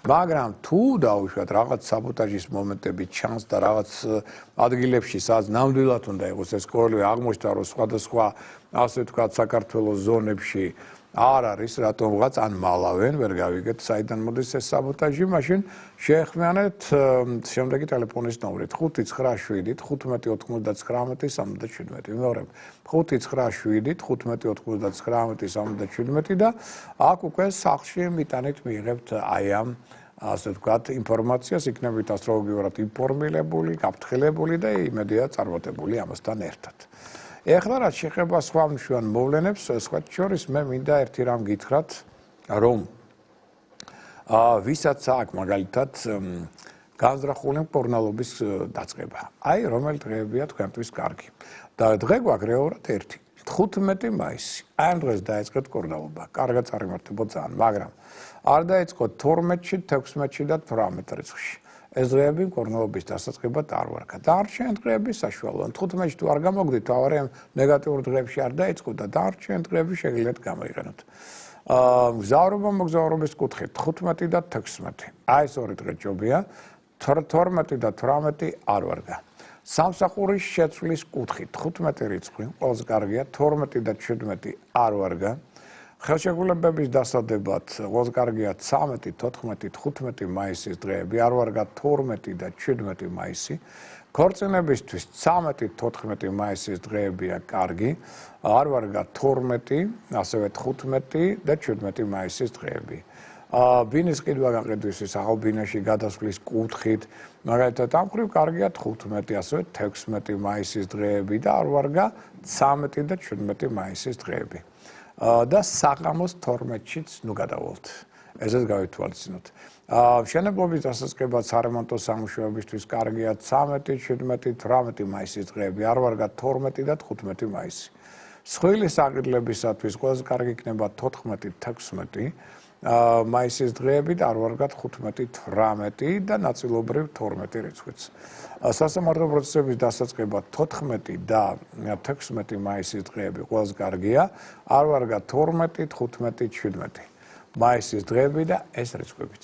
[SPEAKER 1] მაგრამ თუ დაუშვათ რაღაც საბოტაჟის მომენტები ჩანს და რაღაც ადგილებში სადაც ნამდვილად უნდა იყოს ეს ყოველივე აღმოჩნდა რომ სხვადასხვა ასე ვთქვათ საქართველოს ზონებში არ არის რატომღაც ან მალავენ ვერ გავიგეთ საიდან მოდის ეს საბოტაჟი მაშინ შეეხმიანეთ შემდეგი ტელეფონის ნომრით 597 1599 მეორე 597 1599 და აქ უკვე სახლში მიტანით მიიღებთ აი ამ ასე ვთქვათ ინფორმაციას იქნებით ასტროლოგიურად ინფორმირებული, გაფრთხილებული და იმედია წარმატებული ამასთან ერთად. ეხლა რაც შეეხება სხვა მშვენ მოვლენებს, სხვათა შორის მე მინდა ერთი რამ გითხრათ, რომ ვისაც აქვს მაგალითად განზრახული მკურნალობის დაწყება. აი რომელი დღეებია თქვენთვის კარგი. და დღე გვაქვს რეალურად ერთი 15 მაისი. აი ამ დღეს დაიწყეთ მკურნალობა. კარგად წარიმართებოთ ძალიან, მაგრამ არ დაიწყო 12-ში, 16-ში და 18 რიცხვში. ეს დღეები მკურნალობის დასაწყებად არ ვარგა. დარჩენილი დღეები საშუალოა. 15-ში თუ არ გამოგდით, ავარია ნეგატიურ დღეებში არ დაიწყო და დარჩენილი დღეები შეგიძლიათ გამოიყენოთ. მგზავრობა მოგზაურობის კუთხით 15 და 16. აი ეს ორი დღე ჯობია. 12 და 18 არ ვარგა. სამსახურის შეცვლის კუთხით 15 რიცხვი, ყველაზე კარგია 12 და 17 არ ვარგა. ხელშეკრულებების დასადებად ყველაზე კარგია 13, 14, 15 მაისის დღეები, არ ვარგა 12 და 17 მაისი. ქორწინებისთვის 13, 14 მაისის დღეებია კარგი, არ ვარგა 12, ასევე 15 და 17 მაისის დღეები. ბინის ყიდვა გაყიდვისთვის ახალ ბინაში გადასვლის კუთხით, მაგალითად ამ ხრივ კარგია 15, ასევე 16 მაისის დღეები და არ ვარგა 13 და 17 მაისის დღეები. და საღამოს 12-შიც ნუ გადავალთ. ესეც გავითვალისწინოთ. მშენებლობის დასაწყებად სარემონტო სამუშაოებისთვის კარგია 13, 17, 18 მაისის დღეები, არ ვარგა 12 და 15 მაისი. სხვილი საყიდლებისათვის ყველაზე კარგი იქნება 14, 16 მაისის დღეები და არ ვარგათ 15, 18 და ნაწილობრივ 12 რიცხვიც. სასამართლო პროცესების დასაწყებად 14 და 16 მაისის დღეები ყველაზე კარგია, არ ვარგა 12, 15, 17 მაისის დღეები და ეს რიცხვებიც.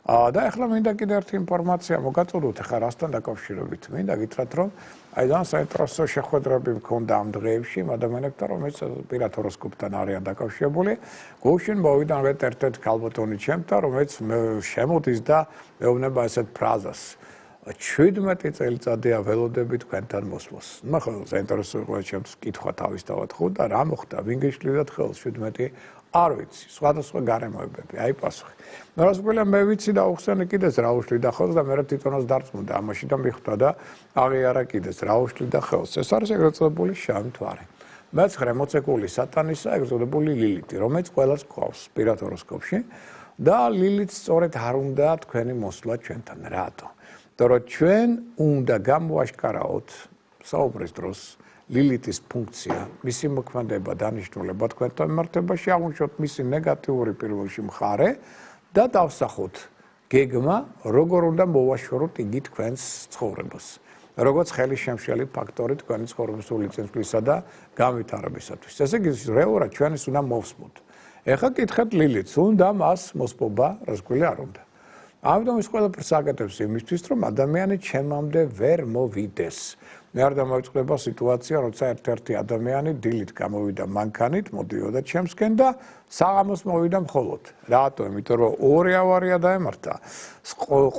[SPEAKER 1] და ახლა მინდა კიდევ ერთი ინფორმაცია მოგაწოდოთ ახლა რასთან დაკავშირებით. მინდა გითხრათ რომ აი ძალიან საინტერესო შეხვედრები მქონდა ამ დღეებში იმ ადამიანებთან, რომელიც პირად ჰოროსკოპთან არიან დაკავშირებული. გუშინ მოვიდა ერთ-ერთი ქალბატონი ჩემთან, რომელიც შემოდის და მეუბნება ესეთ ფრაზას. 17 წელიწადია ველოდები თქვენთან მოსვლას. ნახე, საინტერესო იყო ჩემთვის კითხვა თავისთავად ხო და რა მოხდა, ვინ გიშლიდათ ხელს 17 არ ვიცი, სხვადასხვა გარემოებები, აი პასუხი. რასაკვირველია მე ვიცი და უხსენე კიდეც რა უშლიდა ხელს და მე თვითონაც დარწმუნდა ამაში და მიხვდა და აღიარა კიდეც რა უშლიდა ხელს. ეს არის ეგრეთ წოდებული შავი მთვარე. მეცხრე მოცეკული სატანისა ეგრეთ წოდებული ლილითი, რომელიც ყველას გვყავს პირად ჰოროსკოპში და ლილით სწორედ არ უნდა თქვენი მოსვლა ჩვენთან. რატო? იმიტომ რომ ჩვენ უნდა გამოაშკარავოთ საუბრის დროს ლილითის ფუნქცია, მისი მოქმედება, დანიშნულება თქვენთან მიმართებაში, აღვნიშნოთ მისი ნეგატიური პირველში მხარე და დავსახოთ გეგმა, როგორ უნდა მოვაშოროთ იგი თქვენს ცხოვრებას. როგორც ხელისშემშელი ფაქტორი თქვენი ცხოვრების სრული წინსვლისა და განვითარებისათვის. ესე იგი, რეალურად ჩვენს უნდა მოვსმოთ. ეხლა კითხეთ ლილითს, უნდა მას მოსპობა, რასაკვირველია არ უნდა. ამიტომ ის ყველაფერს აკეთებს იმისთვის, რომ ადამიანი ჩემამდე ვერ მოვიდეს. მე არ დამოიწყდება სიტუაცია, როცა ერთ-ერთი ადამიანი დილით გამოვიდა მანქანით, მოდიოდა ჩემსკენ და საღამოს მოვიდა მხოლოდ. რატო? იმიტომ რომ ორი ავარია დაემართა.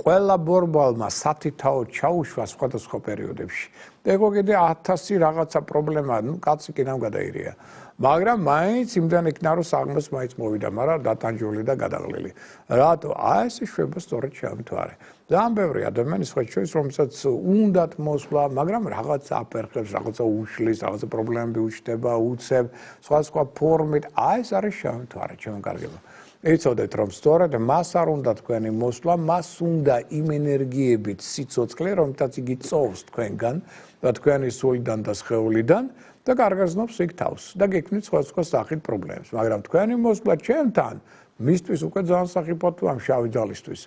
[SPEAKER 1] ყველა ბორბალმა სათითაო ჩაუშვა სხვადასხვა პერიოდებში. ეგო კიდე 1000 რაღაცა პრობლემა, ნუ კაცი კი ნამ გადაირია. მაგრამ მაინც იმდან იქნა რომ საღამოს მაინც მოვიდა, მაგრამ დატანჯული და გადაღლილი. რატო? აი ეს შვება სწორედ შავი მთვარე. ძალიან ბევრი ადამიანი სხვა შორის რომელსაც უნდათ მოსვლა, მაგრამ რაღაც აპერხებს, რაღაცა უშლის, რაღაცა პრობლემები უჩნდება, უცებ, სხვა ფორმით. აი ეს არის შავი მთვარე, ჩვენ კარგება. იცოდეთ რომ სწორედ მას არ უნდა თქვენი მოსვლა, მას უნდა იმ ენერგიებით სიცოცხლე, რომელთაც იგი წოვს თქვენგან და თქვენი სულიდან და სხეულიდან და კარგაზნობს იქ თავს და გექმნით სხვა სახით პრობლემებს, მაგრამ თქვენი მოსვლა ჩემთან მისთვის უკვე ძალიან სახიფათო ამ შავი ძალისთვის.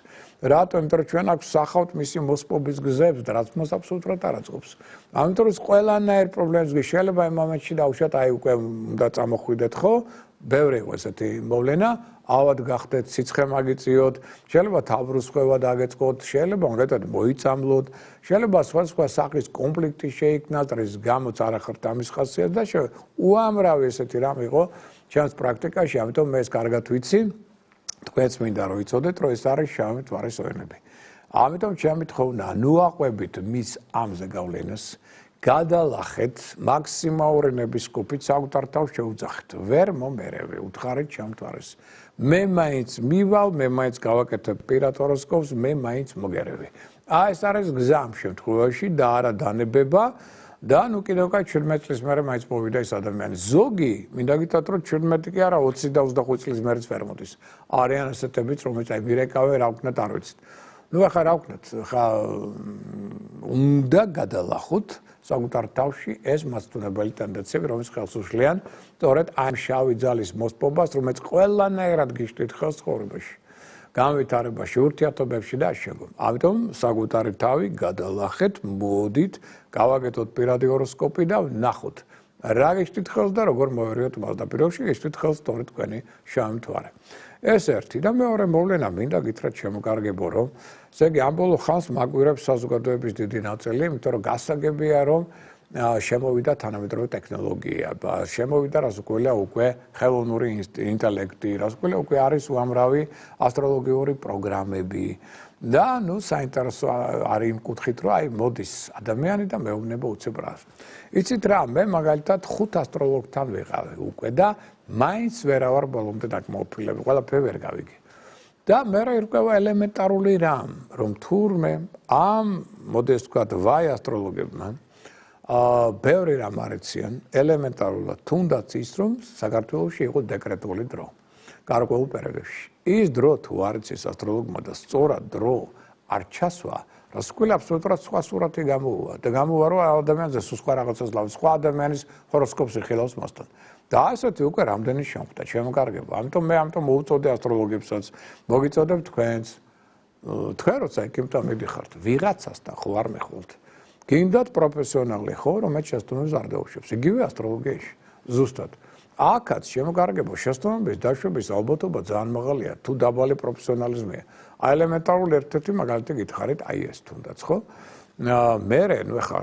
[SPEAKER 1] რატომ? იმიტომ რომ ჩვენ აქვს სახავთ მისი მოსპობის გზებს და რაც მას აბსოლუტურად არ აწყობს. ამიტომ რომ ყველანაირ პრობლემებს შეიძლება იმ მომენტში დავუშვათ, აი უკვე უნდა წამოხვიდეთ ხო? ბევრი იყო ესეთი მოვლენა, ავად გახდეთ, სიცხე მაგიწიოთ, შეიძლება თავბრუსხვევა დაგეწყოთ, შეიძლება მაგათად მოიწამლოთ, შეიძლება სხვა სახის კონფლიქტი შეიქმნას, რის გამოც არ ახართ ამის ხასიათს და უამრავი ესეთი რამ იყო ჩემს პრაქტიკაში, ამიტომ მე ეს კარგად ვიცი, თქვენც მინდა რომ იცოდეთ, რომ ეს არის შავი მთვარის ოდენები. ამიტომ ჩემი თხოვნა, ნუაყვებით მის ამზე გავლენას, გადალახეთ მაქსიმალური ნებისყოფით საკუთარ თავს შეუძახეთ. ვერ მომერევე, უთხარით ჩემ მთვარეს. მე მაინც მივალ, მე მაინც გავაკეთებ პირად ჰოროსკოპს, მე მაინც მოგერევი. ეს არის გზა ამ შემთხვევაში და არა დანებება. და ნუ კიდევ კაც 17 წლის მერე მაინც მოვიდა ეს ადამიანი. ზოგი, მინდა გითხრათ, რომ 17 კი არა, 20 და 25 წლის მერეც ვერ მოდის. არიან ასეთებიც, რომელიც აი მირეკავენ, რა ვქნათ, არ ვიცით. ნუ ახლა რა ვქნათ, ხა უნდა გადალახოთ საკუთარ თავში ეს მასტუნებელი ტენდენციები, რომელიც ხელს უშლიან სწორედ ამ შავი ძალის მოსპობას, რომელიც ყველანაირად გიშლით ხელს ცხოვრებაში. განვითარებაში, ურთიერთობებში და შეგო. ამიტომ საკუთარი თავი გადალახეთ, მოდით, გავაკეთოთ პირადი ჰოროსკოპი და ვნახოთ. რა გიშლით ხელს და როგორ მოვერევოთ მას და პირველში გიშლით ხელს სწორედ თქვენი შავი მთვარე. ეს ერთი და მეორე მოვლენა მინდა გითხრათ შემოკარგებო, რომ ესე იგი ამ ბოლო ხანს მაგვირებს საზოგადოების დიდი ნაწილი, იმიტომ რომ გასაგებია, რომ შემოვიდა თანამედროვე ტექნოლოგია, შემოვიდა რასაკვირველია უკვე ხელოვნური ინტელექტი, რასაკვირველია უკვე არის უამრავი ასტროლოგიური პროგრამები და ნუ საინტერესო არის იმ კუთხით, რომ აი მოდის ადამიანი და მეუბნება უცებ რას. იცით რა, მე მაგალითად 5 ასტროლოგთან ვიყავი უკვე და მაინც ვერავარ ბოლომდე დაკმაყოფილებული, ყველაფერი ვერ გავიგე. და მე რკვევა ელემენტარული რამ, რომ თურმე ამ მოდეს ვთქვათ ვაი ასტროლოგებმა ბევრი რამ არიციან, ელემენტარულად თუნდაც ის, რომ საქართველოში იყო დეკრეტული დრო. გარკვეულ პერიოდებში. ის დრო თუ არ იცის ასტროლოგმა და სწორად დრო არ ჩასვა, რასაკვირველია აბსოლუტურად სხვა სურათი გამოუვა და გამოუვა, რომ ადამიანზე სხვა რაღაცას ლავს, სხვა ადამიანის ჰოროსკოპს იხილავს მასთან. და ასეთი უკვე რამდენი შემხვდა, შემოკარგება. ამიტომ მე მოვუწოდე ასტროლოგებსაც, მოგიწოდებ თქვენს. თქვენ როცა ეკიმთან მიდიხართ, ვიღაცასთან ხო არ მეხვალთ. გინდათ პროფესიონალი ხო, რომელიც შესაბამისად არ დაუშვებს. იგივე ასტროლოგიაში. ზუსტად. აქაც შემოკარგებო შესაბამისად დაშვების ალბათობა ძალიან მაღალია, თუ დაბალი პროფესიონალიზმია. აი ელემენტარული ერთ-ერთი მაგალითი გითხარით, აი ეს თუნდაც ხო? მე ნუ ეხლა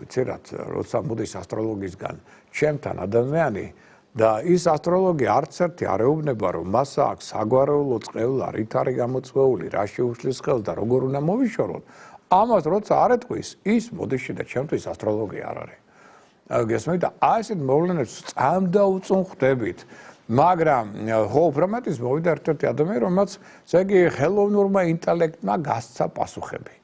[SPEAKER 1] იცი რა, როცა მოდის ასტროლოგისგან ჩემთან ადამიანი და ის ასტროლოგი არც ერთი არ ეუბნება, რომ მას აქვს საგვარეულო წყევლა, რით არის გამოწვეული, რა შეუშლის ხელს და როგორ უნდა მოვიშოროთ. ამას როცა არ ეტყვის, ის მოდიში და ჩემთვის ასტროლოგია არ არის. გესმით? ასეთ მოვლენებს წამდაუწუნ ხვდებით. მაგრამ ხო, უბრალოდ მოვიდა ერთ-ერთი ადამიანი, რომელიც ესე იგი ხელოვნურმა ინტელექტმა გასცა პასუხები.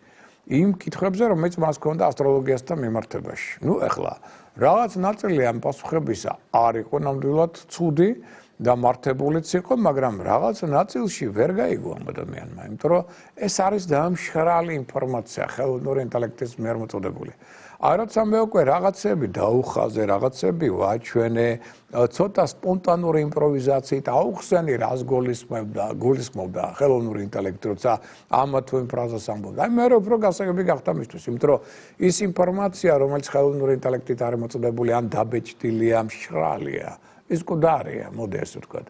[SPEAKER 1] იმ კითხვებზე, რომელიც მას ჰქონდა ასტროლოგიასთან მიმართებაში. ნუ ეხლა რაღაც ნაწილი ამ პასუხებისა არ იყო ნამდვილად ცუდი და მართებულიც იყო, მაგრამ რაღაც ნაწილში ვერ გაიგო ამ ადამიანმა, იმიტომ რომ ეს არის დამშრალი ინფორმაცია ხელოვნური ინტელექტის მიერ მოწოდებული. როცა მე უკვე რაღაცები დაუხაზე, რაღაცები ვაჩვენე, ცოტა სპონტანური იმპროვიზაციით აუხსენი, რას გულისხმობდა ხელოვნური ინტელექტი, როცა ამა თუ იმ ფრაზას ამბობდა. აი მე უფრო გასაგები გახდა მისთვის, იმიტომ რომ ის ინფორმაცია, რომელიც ხელოვნური ინტელექტით არის მოწოდებული, ან დაბეჭდილია, მშრალია, ის კუდარია, მოდი ასე ვთქვათ.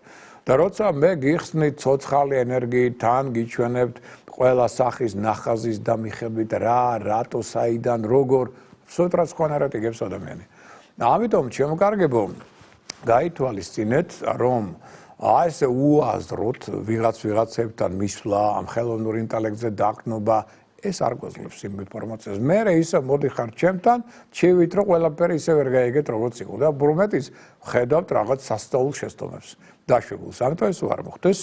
[SPEAKER 1] და როცა მე გიხსნით ცოცხალი ენერგიით, თან გიჩვენებთ ყველა სახის ნახაზის და მიხედვით რა, რატო, საიდან, როგორ სუტრას ხონარად იგებს ადამიანი. ამიტომ შემოკარგებო, გაითვალისწინეთ, რომ ესე უაზროთ ვიღაცებთან მისვლა, ამ ხელოვნურ ინტელექტზე დაყრდნობა, ეს არ გვაძლევს იმ ინფორმაციას. მე ისე მოდიხარ ჩემთან, ჩივით რომ ყველაფერი ისე ვერ გაიგეთ, როგორც იყო და უბრალოდ ხედავთ რაღაც სასწაულ შეცდომებს დაშვებულს. ამიტომ ეს არ მოხდეს.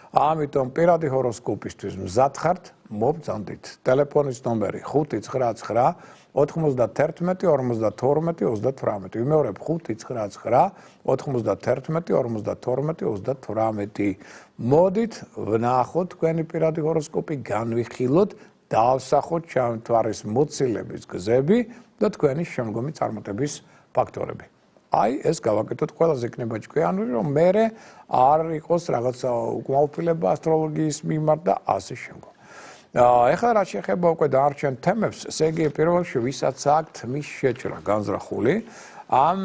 [SPEAKER 1] ამიტომ პირადი ჰოროსკოპისთვის მზად ხართ, მობრძანდით. ტელეფონის ნომერი 599 91 52 38. ვიმეორებ 599 91 52 38. მოდით ვნახოთ თქვენი პირადი ჰოროსკოპი, განვიხილოთ, დავსახოთ ჩამთვარის მოცილების გზები და თქვენი შემდგომი წარმატების ფაქტორები. აი ეს გავაკეთოთ ყველაზე იქნება ჭკვიანური რომ მე არ იყოს რაღაცა უკმაყოფილება ასტროლოგიის მიმართ და ასე შემდგომ. ეხლა რაც შეეხება უკვე დანარჩენ თემებს, ესე იგი პირველ რიგში ვისაც აქვთ მის შეჭრა განზრახული ამ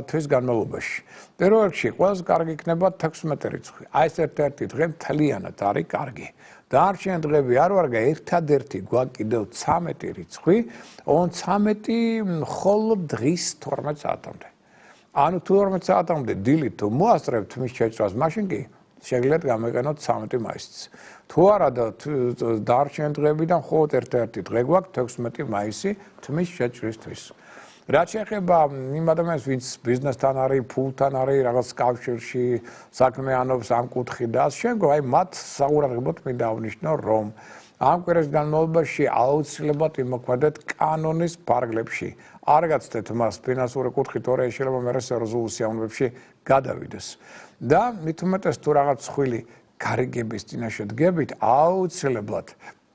[SPEAKER 1] თვის განმავლობაში. პირველ რიგში ყველაზე კარგი იქნება 16 რიცხვი. აი ეს ერთ-ერთი დღე მთლიანად არის კარგი. დანარჩენი დღეები არ ვარ ერთადერთი გვაქვს კიდევ 13 რიცხვი, 13 მხოლოდ დღის 12 საათამდე. ანუ 12 საათამდე დილით თუ მოასწრებთ მის შეჭრას, მაშინ კი შეგიძლიათ გამოიყენოთ 13 მაისიც. თუ არა და დანარჩენი დღეებიდან მხოლოდ ერთ-ერთი დღე გვაქვს 16 მაისი თმის შეჭრისთვის. რაც შეეხება იმ ადამიანს, ვინც ბიზნესთან არის, ფულთან არის, რაღაც კავშირში საქმე ანობს ამ კუთხით და ასე შემდგომ, აი მათ საყურადღებოდ მინდა აღნიშნო, რომ ამ კვირის განმავლობაში აუცილებლად იმოქმედეთ კანონის ფარგლებში. არ გაცდეთ მას ფინანსური კუთხით, თორე შეიძლება მე სერიოზულ სიამოვნებებში გადავიდეს. და მით უმეტეს თუ რაღაც სხვილი გარიგების წინაშე დგებით, აუცილებლად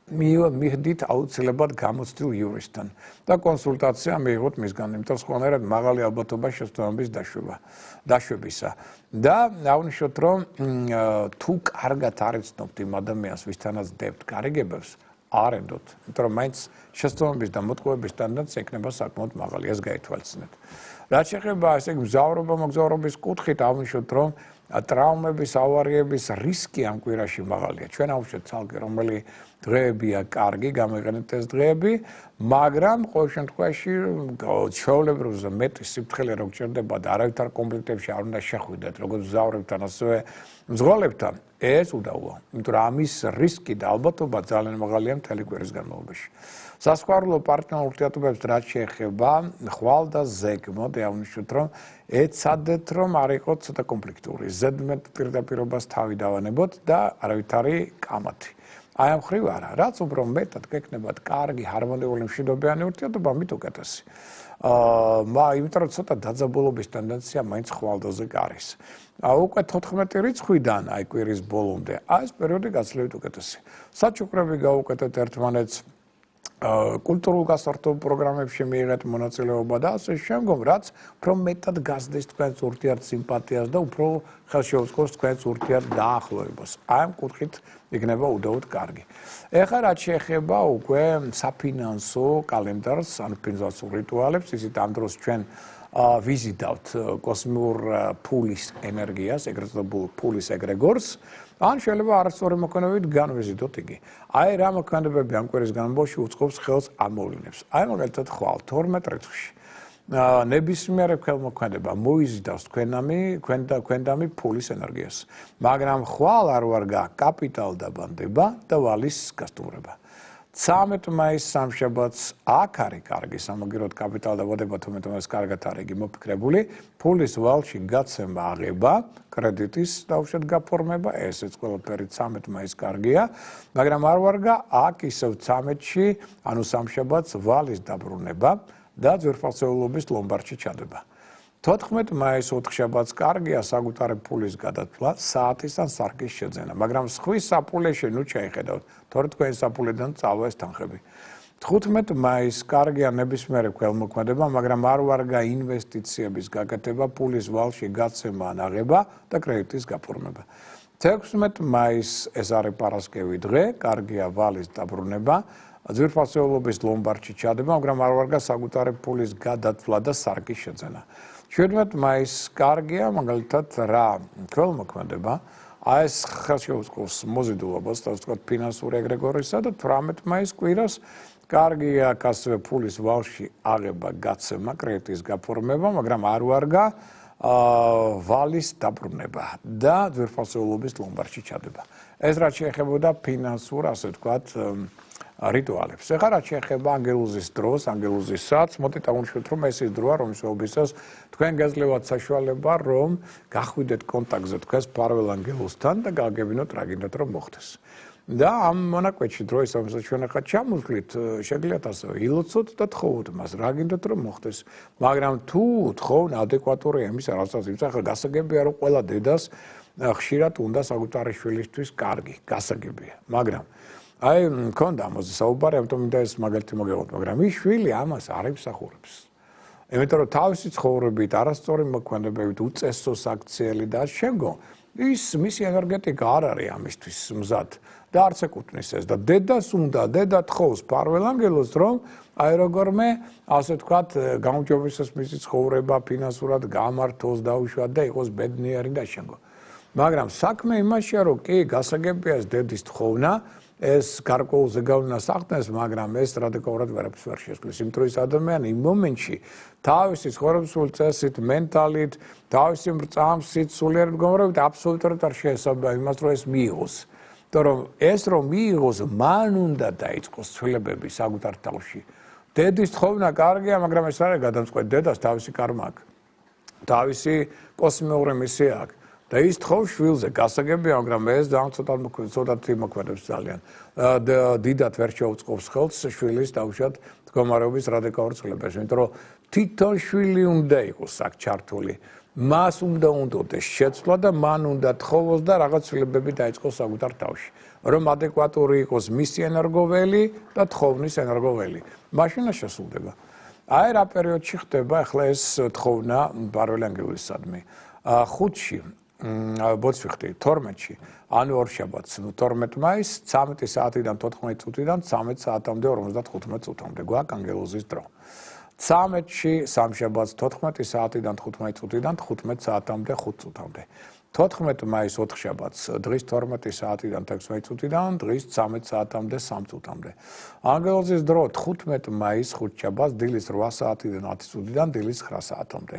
[SPEAKER 1] მიhdით აუცილებლად გამოცდილ იურისტთან და კონსულტაცია მიიღოთ მისგან, იმიტომ სხვანაირად მაღალი ალბათობა შესაბამის დაშვებისა. და აღნიშნოთ, რომ თუ კარგად არ იცნობთ იმ ადამიანს, ვისთანაც დებთ გარიგებებს, არ ენდოთ, იმიტომ რომ მაინც შესაბამის და მოტყუების სტანდარტი ექნება საკმაოდ მაღალი, ეს გაითვალისწინეთ. რაც შეეხება ესე იგი მოგზაურობის კუთხით, აღნიშნოთ, რომ ტრავმების, ავარიების რისკი ამ კვირაში მაღალია. ჩვენ ავუშვებთ ცალკე რომელი დღეებია კარგი, გამოიყენეთ ეს დღეები, მაგრამ ყოველ შემთხვევაში ჩვეულებრივზე მეტი სიფრთხილე რო გჭირდება და არავითარ კონფლიქტებში არ უნდა შეხვიდეთ, როგორც მგზავრებთან, ასევე მძღოლებთან, ეს უდავოა. იმიტომ რომ ამის რისკი და ალბათობა ძალიან მაღალია მთელი კვირის განმავლობაში. სასხვარულო პარტნიორულ ურთიერთობებს რაც შეეხება ხვალ და ზეგმოდ აღნიშნოთ, რომ ეცადეთ, რომ არ იყოს ცოტა კონფლიქტური. ზედმეტ პირდაპირობას თავი დავანებოთ და არავითარი კამათი. აი ამ ხრივ არა, რაც უფრო მეტად გექნებათ კარგი ჰარმონიული მშვიდობიანი ურთიერთობა, მით უკეთესი. იმიტომ რომ ცოტა დაძაბულობის ტენდენცია მაინც ხვალდაზე არის. უკვე 14 რიცხვიდან აი კვირის ბოლომდე, აი ეს პერიოდი გაცილებით უკეთესი. საჩუქრები გავუკეთეთ ერთმანეთს კულტურულ გასართობ პროგრამებში მიიღეთ მონაწილეობა და ასე შემდგომ, რაც უფრო მეტად გასდეს თქვენს ურთიერთ სიმპათიას და უფრო ხელშეუწყობს თქვენს ურთიერთ დაახლოებას. აი ამ კუთხით იქნება უდაოდ კარგი. ეხლა რაც შეეხება უკვე საფინანსო კალენდარს, ანუ ფინანსურ რიტუალებს, ისიც ამ დროს ჩვენ ვიზიდავთ კოსმიურ ფულის ენერგიას, ეგრეთ წოდებულ ფულის ეგრეგორს. ან შეიძლება არასწორი მოქმედებით განვიზიდოთ იგი. აი რა მოქმედებები ამ კვირის განმავლობაში უწყობს ხელს ამ მოვლენებს. აი მაგალითად ხვალ 12 რიცხვში. ნებისმიერი ხელმოქმედება მოიზიდავს თქვენდამი ფულის ენერგიას. მაგრამ ხვალ არ ვარ კაპიტალდაბანდება და ვალის გასტუმრება. 13 მაისს სამშაბათს აქ არის კარგი სამაგიეროდ კაპიტალდაბადება, თუმცა ეს კარგად არის იგი მოფიქრებული, ფულის ვალში გაცემა აღება, კრედიტის დაუშვათ გაფორმება, ესეც ყველაფერი 13 მაისს კარგია, მაგრამ არ ვარ აქ ისევ 13-ში, ანუ სამშაბათს ვალის დაბრუნება და ძვირფასეულობის ლომბარდში ჩადება. 14 მაისს ოთხშაბათს კარგია საკუთარი ფულის გადათვლა, საათის ან სარკის შეძენა, მაგრამ სხვის საფულეში ნუ ჩაიხედავთ, თორე თქვენი საფულედან წავა ეს თანხები. 15 მაისს კარგია ნებისმიერი ხელმოქმედება, მაგრამ არ ვარ ინვესტიციების გაკეთება, ფულის ვალში გაცემა ან აღება და კრედიტის გაფორმება. 16 მაისს ეს არის პარასკევი დღე, კარგია ვალის დაბრუნება, ძვირფასეულობის ლომბარდში ჩადება, მაგრამ არ ვარ საკუთარი ფულის გადათვლა და სარკის შეძენა. 17 მაისს კარგია, მაგალითად რა ხელმოქმედება, აი ეს ხელშეუწყობს მოზიდულობას, ასე ვთქვათ, ფინანსური ეგრეგორისა და 18 მაისს კვირას კარგია ასევე ფულის ვალში აღება, გაცემა, კრედიტის გაფორმება, მაგრამ არ ვარ ვალის დაბრუნება და ძვირფასეულობის ლომბარდში ჩადება. ეს რაც შეეხებოდა ფინანსურ, ასე ვთქვათ, რიტუალებს. ეხლა რაც შეეხება ანგელოზის დროს, ანგელოზის საათს, მოდით აღნიშნოთ, რომ ეს ის დროა, რომლისთვისაც თქვენ გაძლევათ საშუალება, რომ გახვიდეთ კონტაქტზე თქვენს მფარველ ანგელოზთან და გააგებინოთ რა გინდათ რომ მოხდეს. და ამ მონაკვეთში დროის რომელსაც ჩვენ ახლა ჩამოვთვლით, შეგიძლიათ ასევე ილოცოთ და თხოვოთ მას რა გინდათ რომ მოხდეს. მაგრამ თუ თხოვნა ადეკვატურია იმისა, რასაც იცით, ახლა გასაგებია რომ ყველა დედას ხშირად უნდა საკუთარი შვილისთვის კარგი, გასაგებია. მაგრამ აი მქონდა ამაზე საუბარი, ამიტომ მინდა ეს მაგალითი მოგეღოთ, მაგრამ ის შვილი ამას არ იმსახურებს. იმიტომ რომ თავისი ცხოვრებით, არასწორი მოქმედებებით, უწესო საქციელი და შემდგომ ის მისი ენერგეტიკა არ არის ამისთვის მზად და არც ეკუთვნის ეს და დედას უნდა, დედა თხოვს ფარველ ანგელოზს, რომ აი როგორმე, ასე ვთქვათ, გაუმჯობესოს მისი ცხოვრება, ფინანსურად გამართოს, დაუშვათ და იყოს ბედნიერი და შემდგომ. მაგრამ საქმე იმაშია, რომ კი, გასაგებია ეს დედის თხოვნა, ეს გარკვეულ ზეგავლენას ახდენს, მაგრამ ეს რადიკალურად ვერაფერს ვერ შეცვლის. იმიტომ რომ ეს ადამიანი იმ მომენტში თავისი ცხოვრებისული წესით, მენტალით, თავისი მრწამსით, სულიერ მდგომარეობით აბსოლუტურად არ შეესაბამება იმას, რომ ეს მიიღოს. რომ ეს რომ მიიღოს, მან უნდა დაიწყოს ცვლილებები საკუთარ თავში. დედის თხოვნა კარგია, მაგრამ ეს არის გადამწყვეტი. დედას თავისი კარმა აქვს. თავისი კოსმიური მისია აქვს. და ის თხოვს შვილზე, გასაგებია, მაგრამ ეს ძალიან ცოტათი მოქმედებს ძალიან. დიდად ვერ შეუწყობს ხელს შვილის დაუშვათ მდგომარეობის რადიკალურ ცვლილებებს, იმიტომ რომ თვითონ შვილი უნდა იყოს აქ ჩართული. მას უნდა უნდოდეს შეცვლა და მან უნდა თხოვოს და რაღაც ცვლილებები დაიწყოს საკუთარ თავში. რომ ადეკვატური იყოს მისი ენერგოველი და თხოვნის ენერგოველი. მაშინ შესრულდება. აი რა პერიოდში ხდება ახლა ეს თხოვნა ფარველი ანგელოზისადმი. 5-ში ბოцვიხდი 12-ში ანუ ორშაბათს 12 მაისს 13 საათიდან 14 წუთიდან 13 საათამდე 55 წუთამდე გვაქვს ანგელოზის დრო. 13-ში სამშაბათს 14 საათიდან 15 წუთიდან 15 საათამდე 5 წუთამდე. 14 მაისს ოთხშაბათს დღის 12 საათიდან 16 წუთიდან დღის 13 საათამდე 3 წუთამდე. ანგელოზის დრო 15 მაისს ხუთშაბათს დილის 8 საათიდან 10 წუთიდან დილის 9 საათამდე.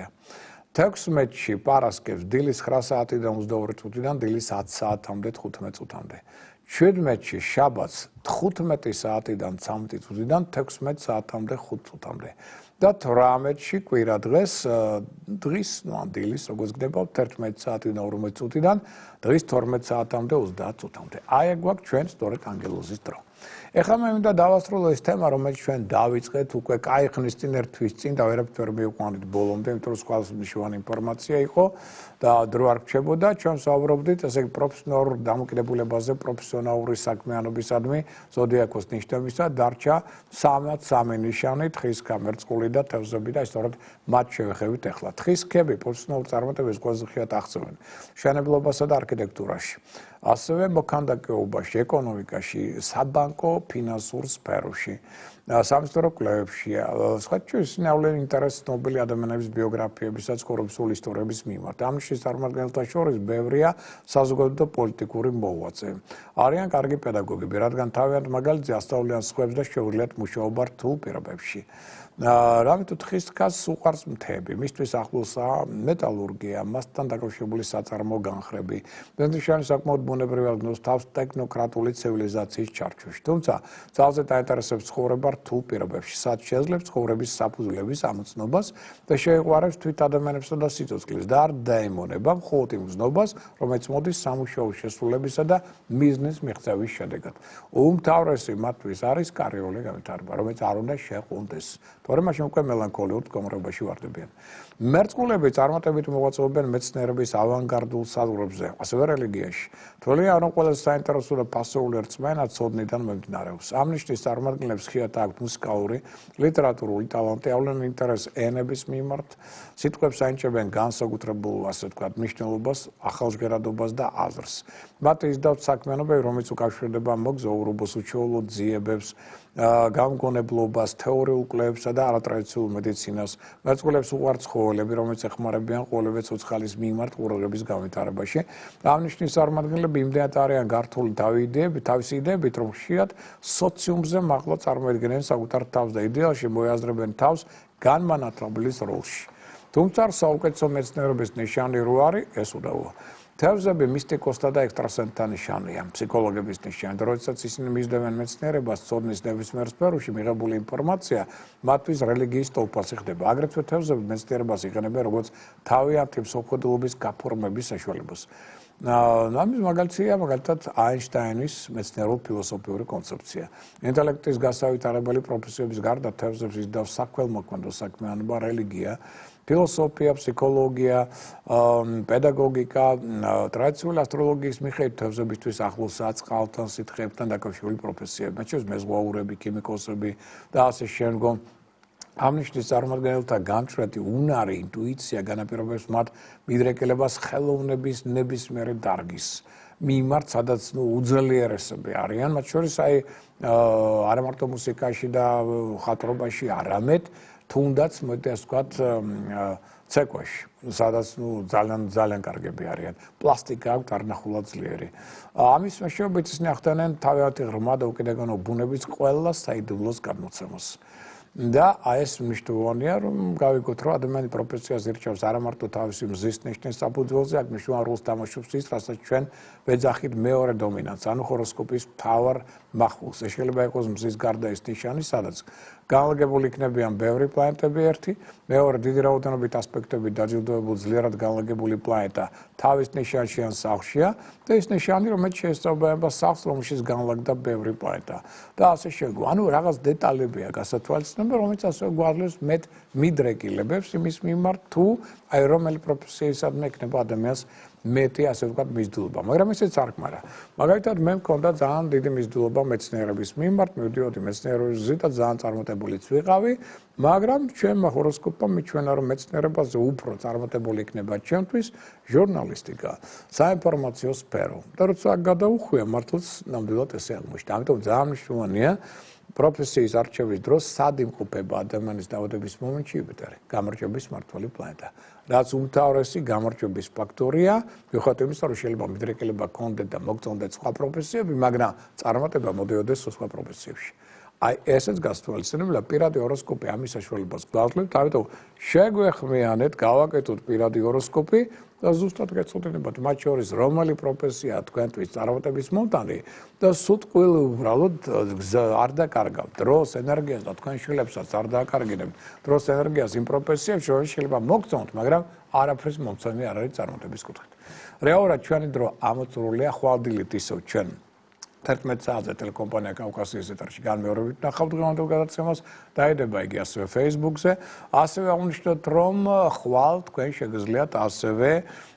[SPEAKER 1] 16-ში პარასკევს დილის 9 საათიდან 22 წუთიდან დილის 10 საათამდე 15 წუთამდე. 17-ში შაბათს 15 საათიდან 13 წუთიდან 16 საათამდე 5 წუთამდე. და 18-ში კვირა დღეს დილის როგორც გდება 11 საათიდან 40 წუთიდან დღის 12 საათამდე 30 წუთამდე. აი ეგ გვაქვს ჩვენ სწორედ ანგელოზის დრო. ეხლა მე მინდა დავასრულო ეს თემა, რომელიც ჩვენ დავიწყეთ უკვე კაი ხნის წინ ერთვის წინ და ვერაფერს ვერ მივყვანით ბოლომდე, იმიტომ რომ სხვა მნიშვნელოვანი ინფორმაცია იყო და დრო არ რჩებოდა. ჩვენ საუბრობდით ესე იგი პროფესიონალურ დამოკიდებულებაზე, პროფესიონალური საქმიანობისადმი, ზოდიაქოს ნიშნებისა, დარჩა 3 ნიშანი, თხის გამერწყული და თევზები და სწორედ მათ შევეხებით ახლა. თხის ქები პროფესიონალურ წარმატებებს ყველაზე ხშირად აღწევენ მშენებლობასა და არქიტექტურაში. ასევე მოქანდაკეობაში, ეკონომიკაში, საბანკო, ფინანსურ სფეროში, სამეცნიერო კვლევებში, სხვა შინაური ინტერესი ცნობილი ადამიანების ბიოგრაფიებისა, ცხოვრებისული ისტორიების მიმართ. ამ წარმომადგენელთა შორის ბევრია საზოგადოებრივი და პოლიტიკური მოღვაწე. არიან კარგი პედაგოგები, რადგან თავიანთ მაგალითზე ასწავლიან სხვებს და შეუძლიათ მუშაობა რთულ პირობებში. რამეთუ თხის ткаს უყარს მთები, მისთვის ახლოსაა მეტალურგია, მასთან დაკავშირებული საწარმო განხრები. ბენზინის საკმაოდ ბუნებრივი აღგნოს თავს ტექნოკრატული ცივილიზაციის ჩარჩოში. თუმცა ძალზე დაინტერესებს ცხოვრება რთულ პირობებში, სადაც შეძლებს ცხოვრების საფუძვლების ამოცნობას და შეიყვარებს თვით ადამიანებსა და სიცოცხლეს და არ დაემონება მხოლოდ იმ გზნობას, რომელიც მოდის სამუშაო შესრულებისა და მიზნის მიღწევის შედეგად. უმთავრესი მათთვის არის კარიერული განვითარება, რომელიც არ უნდა შეჰყუნდეს. თორემ მაშინ უკვე მელანქოლიურ მდგომარეობაში ვარდებიან. მერწყულები წარმატებით მოღვაწეობენ მეცნიერების ავანგარდულ საზღვრებზე, ასევე რელიგიაში. თვლიან, რომ ყველაზე საინტერესო და პასიური რწმენა ცოდნიდან მომდინარეობს. ამ ნიშნის წარმომადგენლებს ხშირად აქვთ მუსიკალური, ლიტერატურული ტალანტი, ავლენ ინტერესს ენების მიმართ, სიტყვებს აინჭებენ განსაკუთრებულ, ასე ვთქვათ, მნიშვნელობას, ახალჟღერადობას და აზრს. მათი იზრდავთ საქმიანობები, რომელიც უკავშირდება მოგზაურობას, უჩვეულო ძიებებს, გამგონებლობას, თეორიულ კვლევებსა და არატრადიციულ მედიცინას. მერწყულებს უყვართ ცხოველები, რომელიც ეხმარებიან ყოველივე ცოცხალის მიმართ ყურადღების განვითარებაში. ამ ნიშნის წარმომადგენლები იმდენად არიან გართული თავისი იდეებით, რომ ხშირად სოციუმზე მაღლა წარმოედგენენ საკუთარ თავს და იდეალში მოიაზრებენ თავს განმანათლაბლის როლში. თუმცა საუკეთესო მეცნიერების ნიშანი რო არის, ეს უდავოა. თევზები მისტიკოსთა და ექსტრასენსთა ნიშანია, ფსიქოლოგების ნიშანი. როდესაც ისინი მისდევენ მეცნიერებას, ცოდნის ნებისმიერ სფეროში მიღებული ინფორმაცია მათთვის რელიგიის სტოლპასი ხდება. აგრეთვე თევზები მეცნიერებას იყენებენ როგორც თავიანთი მსოფლმხედველობის გაფორმების საშუალებას. ამის მაგალითია მაგალითად აინშტაინის მეცნიერულ-ფილოსოფიური კონცეფცია. ინტელექტის გასავითარებელი პროფესიების გარდა თევზებს იზრდავს საქველმოქმედო საქმიანობა, რელიგია, ფილოსოფია, ფსიქოლოგია, პედაგოგიკა, ტრადიციული ასტროლოგიის მიხედვით თევზებისთვის ახლოსაა წყალთან, სითხეებთან დაკავშირებული პროფესიები, მათ შორის მეზღვაურები, ქიმიკოსები და ასე შემდგომ. ამ ნიშნის წარმომადგენელთა განჭვრეტი უნარი, ინტუიცია განაპირობებს მათ მიდრეკილებას ხელოვნების ნებისმიერი დარგის მიმართ, სადაც უძლიერესები არიან, მათ შორის არა მარტო მუსიკაში და ხატრობაში, არამედ თუნდაც მოდი ასე ვთქვათ ცეკვაში, სადაც ძალიან კარგები არიან. პლასტიკა აქვთ არნახულად ძლიერი. ამის მეშვეობით ისინი ახდენენ თავიანთი ღრმა და უკიდურესო ბუნების ყველა საიდუმლოს გადმოცემას. და ეს მნიშვნელოვანია, რომ გავიგოთ, რომ ადამიანი პროფესიას ირჩევს არა მარტო თავისი მზის ნიშნის საფუძველზე, აქ მნიშვნელოვან როლს თამაშობს ის, რასაც ჩვენ ვეძახით მეორე დომინანტს, ანუ ჰოროსკოპის მთავარ მახულს. ეს შეიძლება იყოს მზის გარდა ის ნიშანი, სადაც განლაგებული იქნებიან ბევრი პლანეტები ერთი, მეორე დიდი რაოდენობით ასპექტებით დაჯილდოებული ძლიერად განლაგებული პლანეტა თავის ნიშანში ან სახლშია და ის ნიშანი, რომელიც შეესაბამება სახლს, რომელშიც განლაგდა ბევრი პლანეტა. და ასე შეგვიძლია. ანუ რაღაც დეტალებია გასათვალისწინებელი, რომელიც ასე გვაძლევს მეტ მიდრეკილებებს იმის მიმართ, თუ რომელი პროფესიისადმი ექნება ადამიანს მეტი ასე ვთქვათ მიზიდულობა, მაგრამ ესეც არ გმარა. მაგალითად, მე მქონდა ძალიან დიდი მიზიდულობა მეცნიერების მიმართ, მივდიოდი მეცნიერების ზედა ძალიან წარმატებულიც ვიყავი, მაგრამ ჩვენმა ჰოროსკოპმა მიჩვენა, რომ მეცნიერებაზე უფრო წარმატებული იქნება ჩემთვის ჟურნალისტიკა, საინფორმაციო სფერო. და როცა გადავუხვია, მართლაც ნამდვილად ესე აღმოჩნდა. ამიტომ ძალიან მნიშვნელოვანია პროფესიის არჩევის დროს სად იმყოფება ადამიანის დაავადების მომენტში იუპიტერი, გამარჯვების მმართველი პლანეტა. რაც უმთავრესი გამარჯვების ფაქტორია, მიუხედავად იმისა, რომ შეიძლება მიდრეკილება გქონდეთ და მოგწონდეთ სხვა პროფესიები, მაგრამ წარმატება მოდიოდეს სხვა პროფესიებში. ესეც გასათვალისწინებელია, პირადი ჰოროსკოპი ამის საშუალებას გვაძლევს, ამიტომ შეგვეხმიანეთ, გავაკეთოთ პირადი ჰოროსკოპი და ზუსტად გეცოდინებათ, მათ შორის რომელი პროფესია თქვენთვის წარმატების მომტანი და სუტყვილი უბრალოდ არ დაკარგავთ დროს, ენერგიას და თქვენ შვილებსაც არ დააკარგინებთ დროს, ენერგიას იმ პროფესიებში, რომ შეიძლება მოგწონთ, მაგრამ არაფერს მომწონი არ არის წარმატების კუთხით. რეალურად ჩვენი დრო ამოწურულია ხვალდილით ისევ ჩვენ 11 საათზე ტელეკომპანია კავკასიის ეთერში განმეორებით ნახავთ დღევანდელ გადაცემას, დაედება იგი ასევე Facebook-ზე. ასევე აღნიშნოთ, რომ ხვალ თქვენ შეგიძლიათ ასევე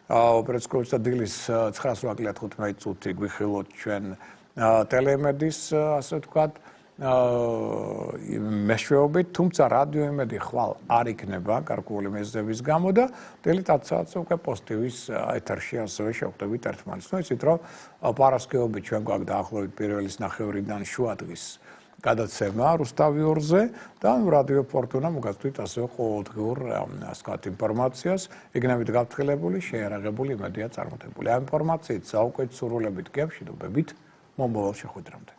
[SPEAKER 1] ოპერაციული დილის 9:15 წუთი გვიხილოთ ჩვენ ტელემედის ასე ვთქვათ მეშვეობით, თუმცა რადიო იმედი ხვალ არ იქნება გარკვეული მიზეზების გამო და დილით 10 საათზე უკვე პოსტივის ეთერში ასევე შევხვდებით ერთმანეთს. იცით რომ პარასკევობით ჩვენ გვაქვს დაახლოებით პირველის ნახევრიდან შუა დღის გადაცემა რუსთავიორზე და რადიო ფორტუნა მოგაცვით ასევე ყოველდღიურ ასე ვთქვათ ინფორმაციას, იგნებით გაფრთხილებული, შეიარაღებული, იმედია წარმატებული. ამ ინფორმაციით საუკეთესო სურვილებით, გემშვიდობებით, მომავალ შეხვედრამდე.